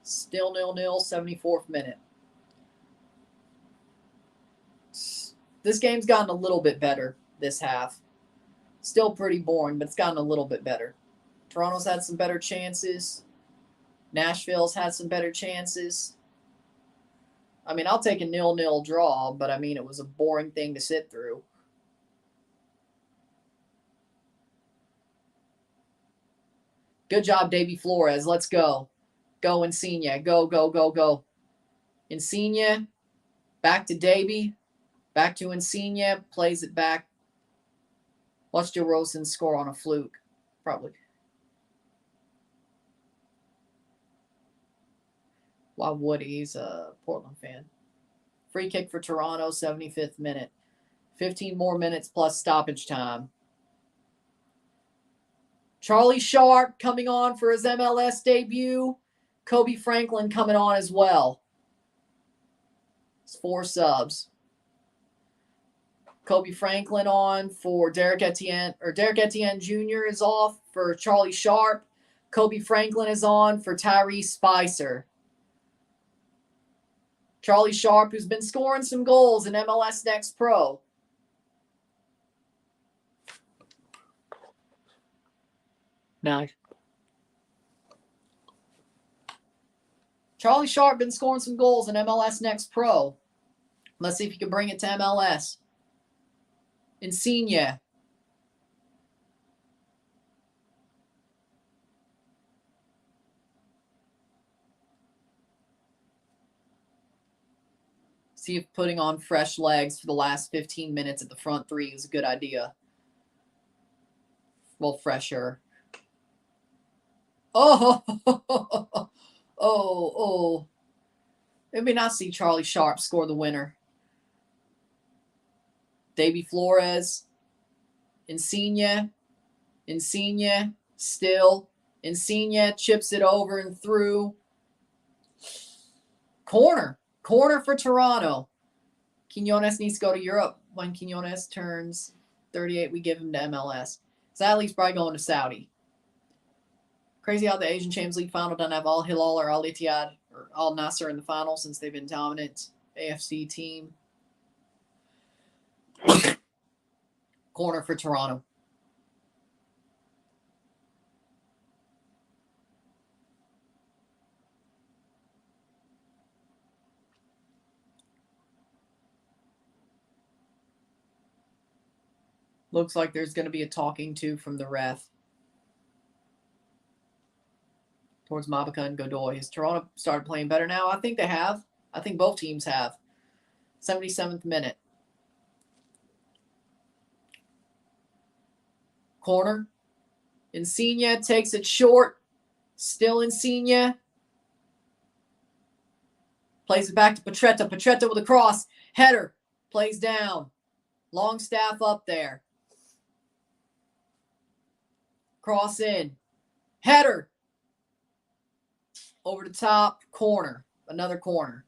Still 0-0, 74th minute. This game's gotten a little bit better this half. Still pretty boring, but it's gotten a little bit better. Toronto's had some better chances. Nashville's had some better chances. I mean, I'll take a 0-0 draw, but I mean, it was a boring thing to sit through. Good job, Davy Flores. Let's go. Go, Insigne. Go, go, go, go. Insigne. Back to Davy. Back to Insigne. Plays it back. Watch Girault score on a fluke. Probably. Why would he? He's a Portland fan. Free kick for Toronto, 75th minute. 15 more minutes plus stoppage time. Charlie Sharp coming on for his MLS debut. Kobe Franklin coming on as well. It's 4 subs. Kobe Franklin on for Derek Etienne, or Derek Etienne Jr. is off for Charlie Sharp. Kobe Franklin is on for Tyrese Spicer. Charlie Sharp, who's been scoring some goals in MLS Next Pro. Nice. Charlie Sharp been scoring some goals in MLS Next Pro. Let's see if he can bring it to MLS. Insigne. See if putting on fresh legs for the last 15 minutes at the front three is a good idea. Well, fresher. Oh, oh. It may not see Charlie Sharp score the winner. Davy Flores. Insigne. Still. Insigne chips it over and through. Corner for Toronto. Quinones needs to go to Europe. When Quinones turns 38, we give him to MLS. Sadly, he's probably going to Saudi. Crazy how the Asian Champions League final doesn't have Al Hilal or Al Ittihad or Al Nasser in the final since they've been dominant AFC team. Corner for Toronto. Looks like there's going to be a talking to from the ref towards Mabika and Godoy. Has Toronto started playing better now? I think they have. I think both teams have. 77th minute. Corner. Insigne takes it short. Still Insigne. Plays it back to Petretta. Petretta with a cross. Header. Plays down. Longstaff up there. Cross in. Header. Over the top. Corner. Another corner.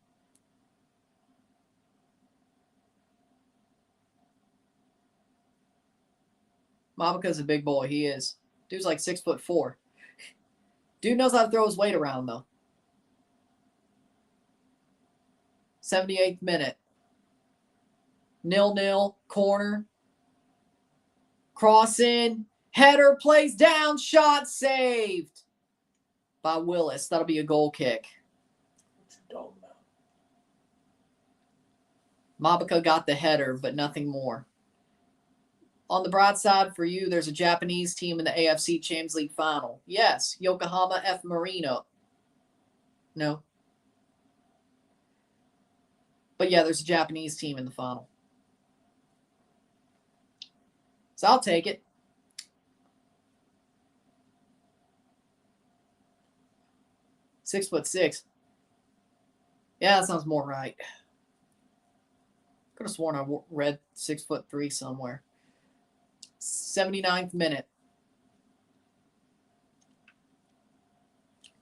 Mabika's a big boy. He is. Dude's like 6'4". Dude knows how to throw his weight around, though. 78th minute. 0-0. Corner. Cross in. Header. Plays down. Shot saved by Willis. That'll be a goal kick. Mabika got the header, but nothing more. On the broad side for you, there's a Japanese team in the AFC Champions League final. Yes, Yokohama F. Marino. No. But yeah, there's a Japanese team in the final. So I'll take it. .6'6". Yeah, that sounds more right. Could have sworn I read 6'3" somewhere. 79th minute.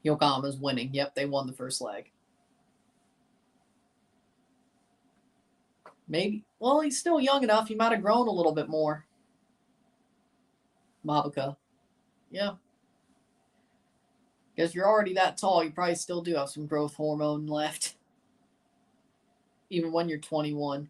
Yokohama's winning. Yep, they won the first leg. Maybe. Well, he's still young enough. He might have grown a little bit more. Mabuka. Yeah. Because you're already that tall, you probably still do have some growth hormone left. Even when you're 21.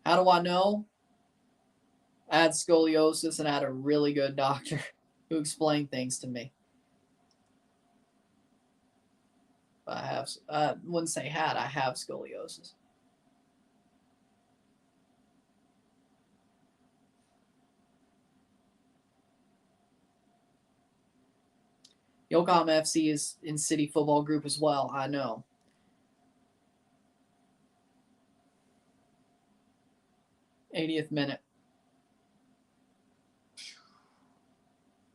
How do I know? I had scoliosis and I had a really good doctor who explained things to me. I wouldn't say had, I have scoliosis. Yokohama FC is in City Football Group as well, I know. '80th minute.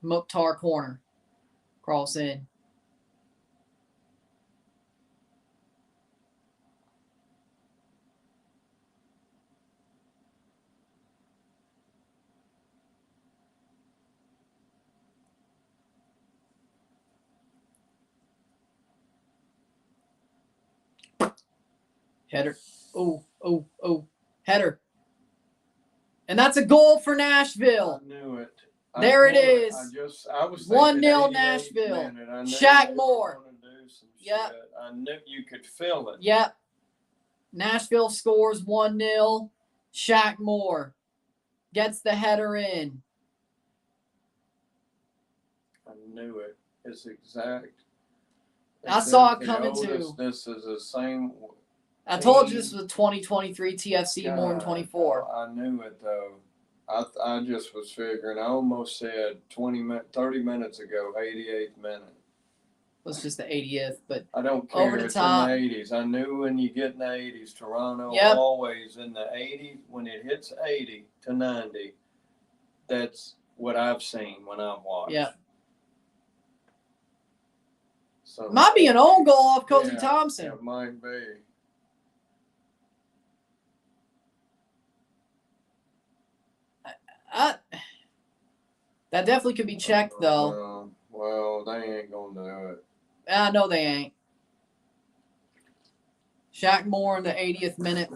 Mukhtar corner. Cross in. Header. Oh. Header. And that's a goal for Nashville. I knew it. There it is. I was 1-0 Nashville. Shaq Moore. Yep. I knew you could feel it. Yep. Nashville scores 1-0. Shaq Moore gets the header in. I knew it. It's exact. I saw it coming too. This is the same. I told you this was a 2023 TFC more than 24. I knew it though. I just was figuring. I almost said 30 minutes ago, 88th minute. It was just the 80th, but I don't care. over the It's top. in the 80s. I knew when you get in the 80s, Toronto always in the 80s. When it hits 80 to 90, that's what I've seen when I've watched. Yeah. So might be an own goal off Cozy Thompson. It might be. That definitely could be checked, though. Well, they ain't going to do it. I know they ain't. Shaq Moore in the 80th minute.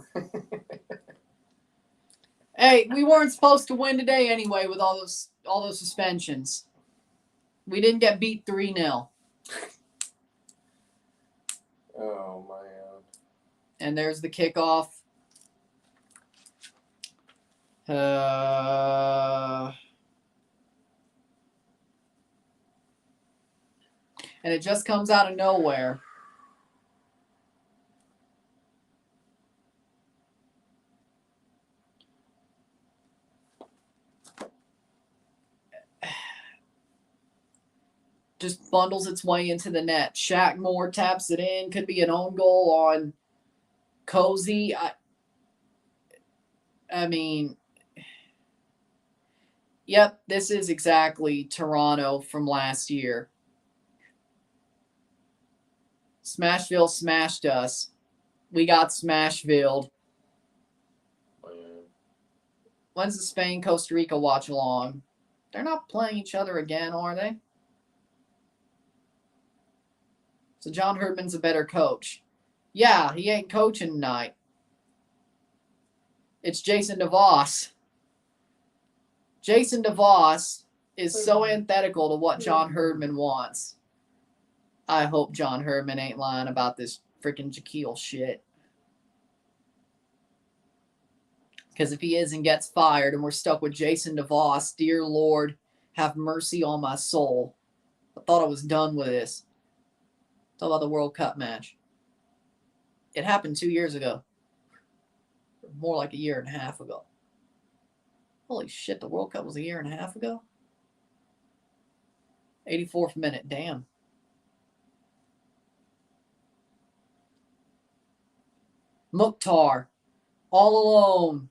Hey, we weren't supposed to win today anyway with all those suspensions. We didn't get beat 3-0. Oh, man. And there's the kickoff. And it just comes out of nowhere. Just bundles its way into the net. Shaq Moore taps it in. Could be an own goal on Cozy. I mean, yep, this is exactly Toronto from last year. Smashville smashed us. We got Smashville. When's the Spain-Costa Rica watch-along? They're not playing each other again, are they? So John Herdman's a better coach. Yeah, he ain't coaching tonight. It's Jason DeVos. Jason DeVos is so antithetical to what John Herdman wants. I hope John Herdman ain't lying about this freaking Jaquil shit. Because if he is and gets fired and we're stuck with Jason DeVos, dear Lord, have mercy on my soul. I thought I was done with this. Talk about the World Cup match. It happened 2 years ago. More like a year and a half ago. Holy shit, the World Cup was a year and a half ago? 84th minute, damn. Mukhtar, all alone.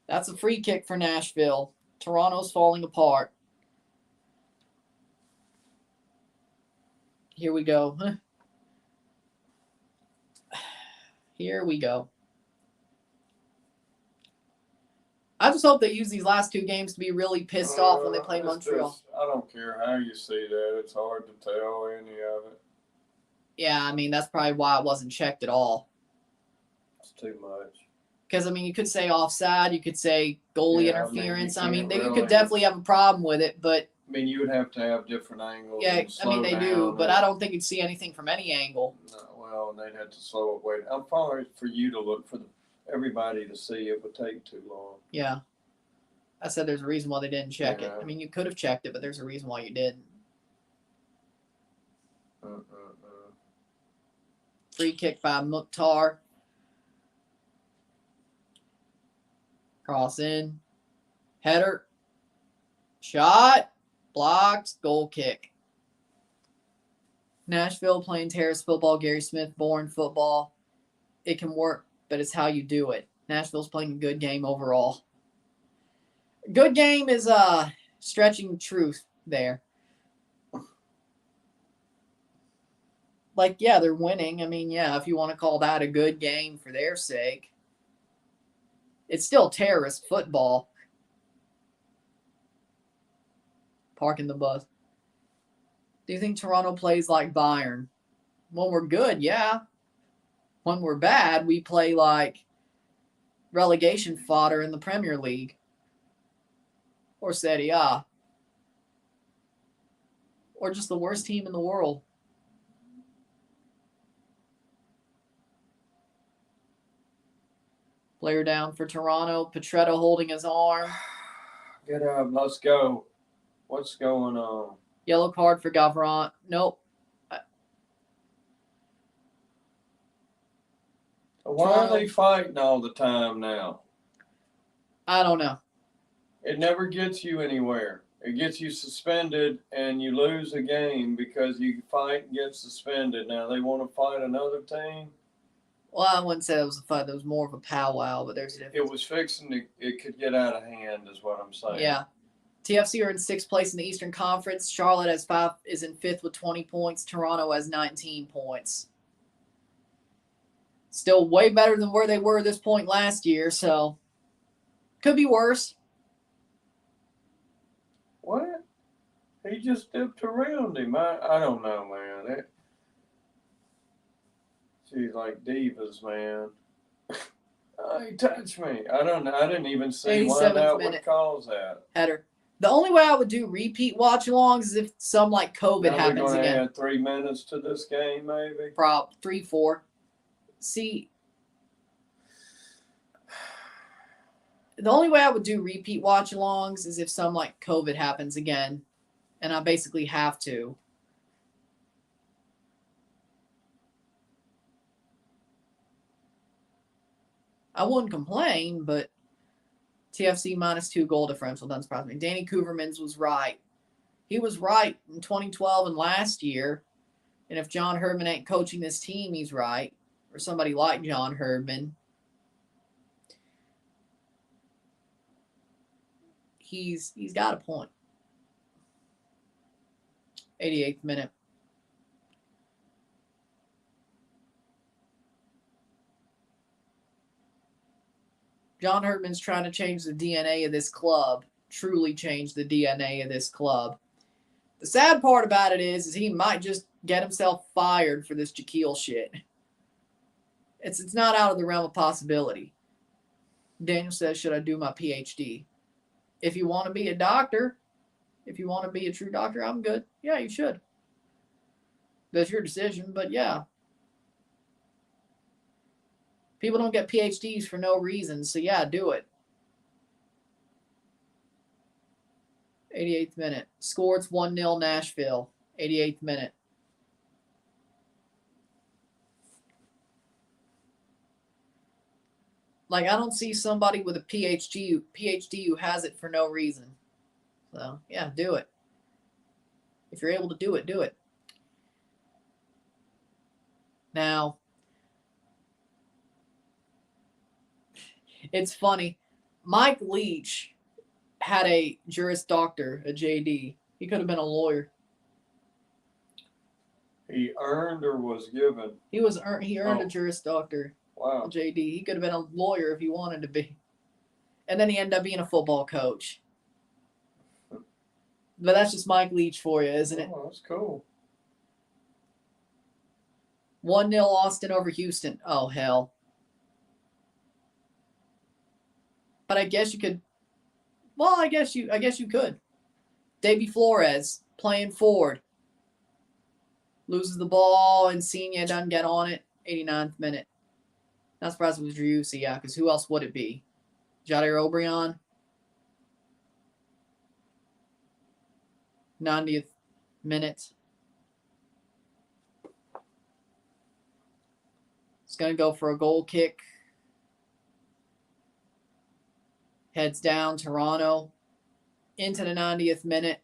That's a free kick for Nashville. Toronto's falling apart. Here we go. Here we go. I just hope they use these last two games to be really pissed off when they play Montreal. I don't care how you see that. It's hard to tell any of it. Yeah, I mean, that's probably why it wasn't checked at all. It's too much. Because, I mean, you could say offside. You could say goalie interference. you could definitely have a problem with it, but... I mean, you would have to have different angles. Yeah, I mean, they do, but I don't think you'd see anything from any angle. No, well, they'd have to slow it way down. I'm far for you to look for everybody to see. It would take too long. Yeah. I said there's a reason why they didn't check it. Yeah. I mean, you could have checked it, but there's a reason why you didn't. Free kick by Mukhtar. Cross in. Header. Shot. Blocked. Goal kick. Nashville playing terrace football. Gary Smith born football. It can work, but it's how you do it. Nashville's playing a good game overall. Good game is stretching truth there. Like, yeah, they're winning. I mean, yeah, if you want to call that a good game for their sake. It's still terrorist football. Parking the bus. Do you think Toronto plays like Bayern? When we're good, yeah. When we're bad, we play like relegation fodder in the Premier League. Or Serie A. Or just the worst team in the world. Player down for Toronto. Petretto holding his arm. Get up. Let's go. What's going on? Yellow card for Gavron. Nope. Why are they fighting all the time now? I don't know. It never gets you anywhere. It gets you suspended and you lose a game because you fight and get suspended. Now they want to fight another team. Well, I wouldn't say it was a fight. It was more of a powwow, but there's a difference. It was fixing to, it could get out of hand is what I'm saying. Yeah. TFC are in 6th place in the Eastern Conference. Charlotte is in 5th with 20 points. Toronto has 19 points. Still way better than where they were at this point last year, so could be worse. What? He just dipped around him. I don't know, man. She's like divas, man. He touched me. I don't know. I didn't even see one out what calls that. Header. The only way I would do repeat watch-alongs is if some like COVID happens again. Add 3 minutes to this game, maybe. Probably 3, 4. See, the only way I would do repeat watch-alongs is if some like COVID happens again, and I basically have to. I wouldn't complain, but TFC -2 goal differential doesn't surprise me. Danny Kouvermans was right. He was right in 2012 and last year. And if John Herdman ain't coaching this team, he's right. Or somebody like John Herdman. He's got a point. 88th minute. John Herdman's trying to change the DNA of this club. Truly change the DNA of this club. The sad part about it is he might just get himself fired for this Jaquil shit. It's not out of the realm of possibility. Daniel says, should I do my PhD? If you want to be a doctor, if you want to be a true doctor, I'm good. Yeah, you should. That's your decision, but yeah. People don't get PhDs for no reason, so yeah, do it. 88th minute. Score, it's 1-0 Nashville. 88th minute. Like, I don't see somebody with a PhD who has it for no reason. So, yeah, do it. If you're able to do it, do it. Now, it's funny. Mike Leach had a Juris Doctor, a JD. He could have been a lawyer. He earned or was given? He earned a Juris Doctor, a Wow. JD. He could have been a lawyer if he wanted to be. And then he ended up being a football coach. But that's just Mike Leach for you, isn't it? Oh, that's cool. 1-0 Austin over Houston. Oh, hell. But I guess you could. Well, I guess you could. Davy Flores playing forward. Loses the ball, and Senior doesn't get on it. 89th minute. Not surprised it was Driussi, yeah, because who else would it be? Jadir Obrian. 90th minute. It's going to go for a goal kick. Heads down, Toronto. Into the 90th minute.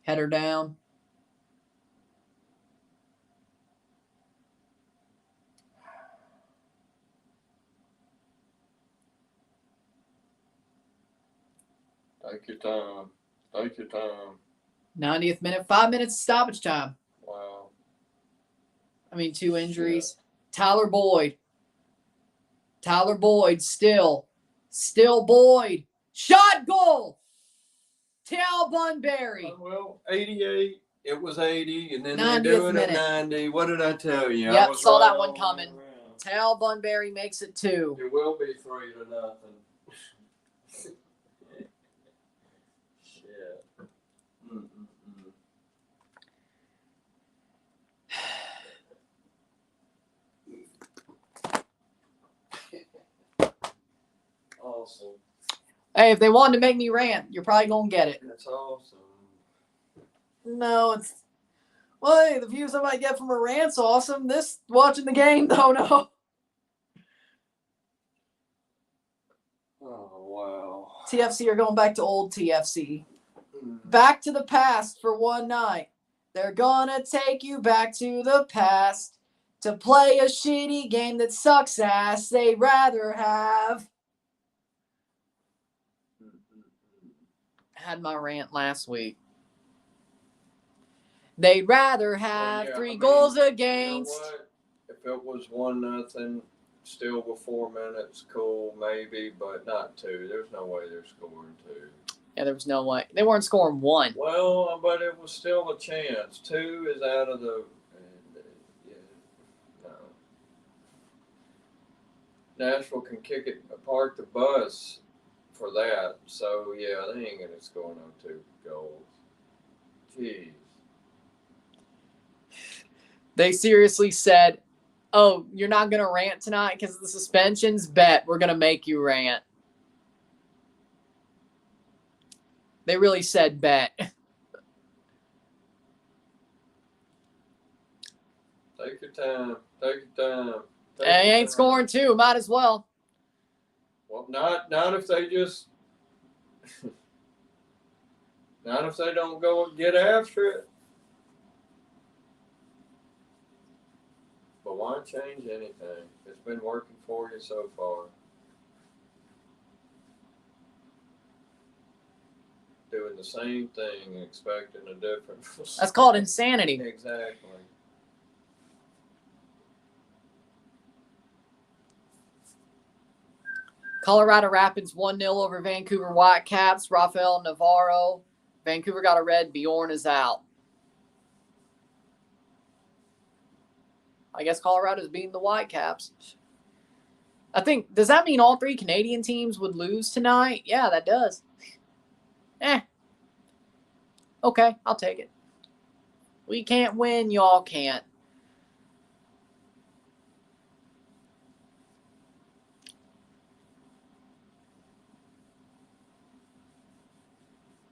Header down. Take your time. Take your time. 90th minute. 5 minutes stoppage time. Wow. I mean, 2 injuries. Tyler Boyd. Tyler Boyd still Boyd. Shot goal. Tal Bunbury. Well, 88. It was 80, and then they 90th do it at minute. 90. What did I tell you? Yep, I was saw right that one all the coming. way around. Tal Bunbury makes it 2. It will be 3-0. Shit. Mm-mm-mm. Awesome. Hey, if they wanted to make me rant, you're probably going to get it. That's awesome. No, it's... Well, hey, the views I might get from a rant's awesome. This, watching the game, though, no. Oh, wow. TFC are going back to old TFC. Mm. Back to the past for one night. They're gonna take you back to the past to play a shitty game that sucks ass. They'd rather have... Had my rant last week. They'd rather have 3 goals against. You know what? If it was 1-0, still with 4 minutes, cool, maybe, but not 2. There's no way they're scoring 2. Yeah, there was no way. They weren't scoring 1. Well, but it was still a chance. 2 is out of the. Yeah, no. Nashville can kick it apart the bus for that. So, yeah, they ain't going to score no 2 goals. Jeez. They seriously said, oh, you're not going to rant tonight because of the suspensions? Bet we're going to make you rant. They really said bet. Take your time. Take your time. Take They your ain't time. scoring 2. Might as well. Well, not if they just. Not if they don't go and get after it. But why change anything? It's been working for you so far. Doing the same thing and expecting a different result. That's called insanity. Exactly. Colorado Rapids 1-0 over Vancouver Whitecaps. Rafael Navarro. Vancouver got a red. Bjorn is out. I guess Colorado's beating the Whitecaps. I think, does that mean all 3 Canadian teams would lose tonight? Yeah, that does. Okay, I'll take it. We can't win, y'all can't.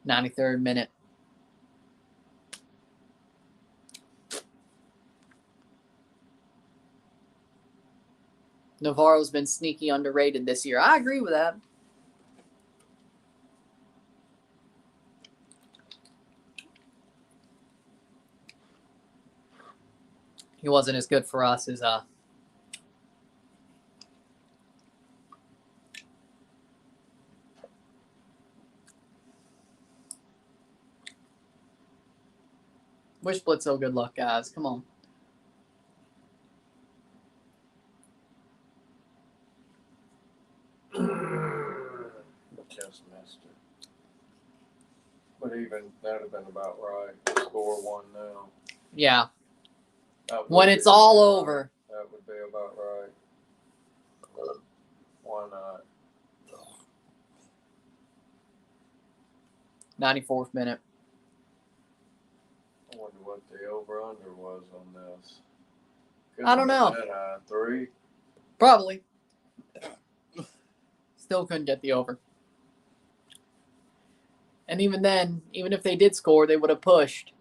'93rd minute. Navarro's been sneaky underrated this year. I agree with that. he wasn't as good for us as wish Bledsoe good luck, guys. Come on. Just missed it. But even that'd have been about right. Score 1 now. Yeah. That When would it's be all about over. right. That would be about right. Why not? 94th minute. I wonder what the over-under was on this. I don't know. That high. 3? Probably. Still couldn't get the over. And even then, even if they did score, they would have pushed.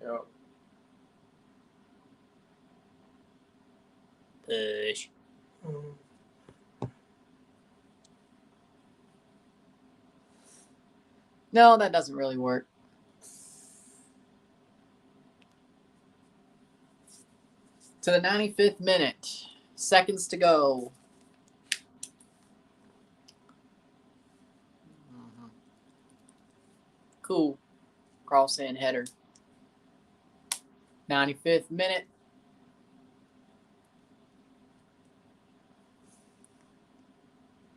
Yep. Push. No, that doesn't really work. To the 95th minute. Seconds to go. Cool. Cross-in header. 95th minute.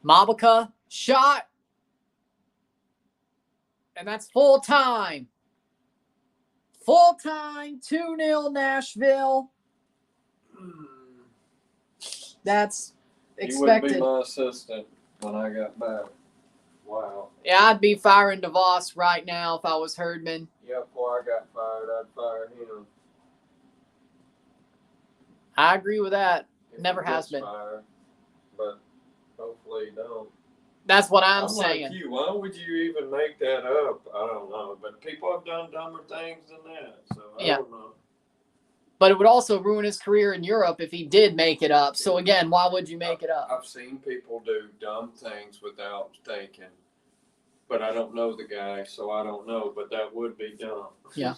Mabaka. Shot. And that's full time. Full time. 2-0 Nashville. That's expected. He wouldn't be my assistant when I got back. Wow. Yeah, I'd be firing DeVos right now if I was Herdman. Yeah, before I got fired, I'd fire him. I agree with that. If Never he has gets been. fired, but hopefully he don't. That's what I'm I'm saying. like you. Why would you even make that up? I don't know. But people have done dumber things than that. So I don't know. But it would also ruin his career in Europe if he did make it up. So again, why would you make it up? I've seen people do dumb things without thinking. But I don't know the guy, so I don't know. But that would be dumb. Yeah.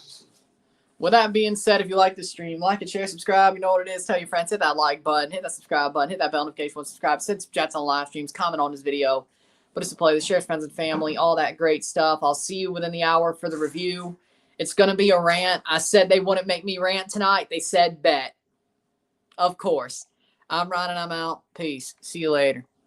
With that being said, if you like this stream, like it, share, subscribe. You know what it is. Tell your friends. Hit that like button. Hit that subscribe button. Hit that bell notification button. Subscribe. Send some chats on live streams. Comment on this video. Put us to play. Share, friends, and family. All that great stuff. I'll see you within the hour for the review. It's going to be a rant. I said they wouldn't make me rant tonight. They said bet. Of course. I'm Ryan and I'm out. Peace. See you later.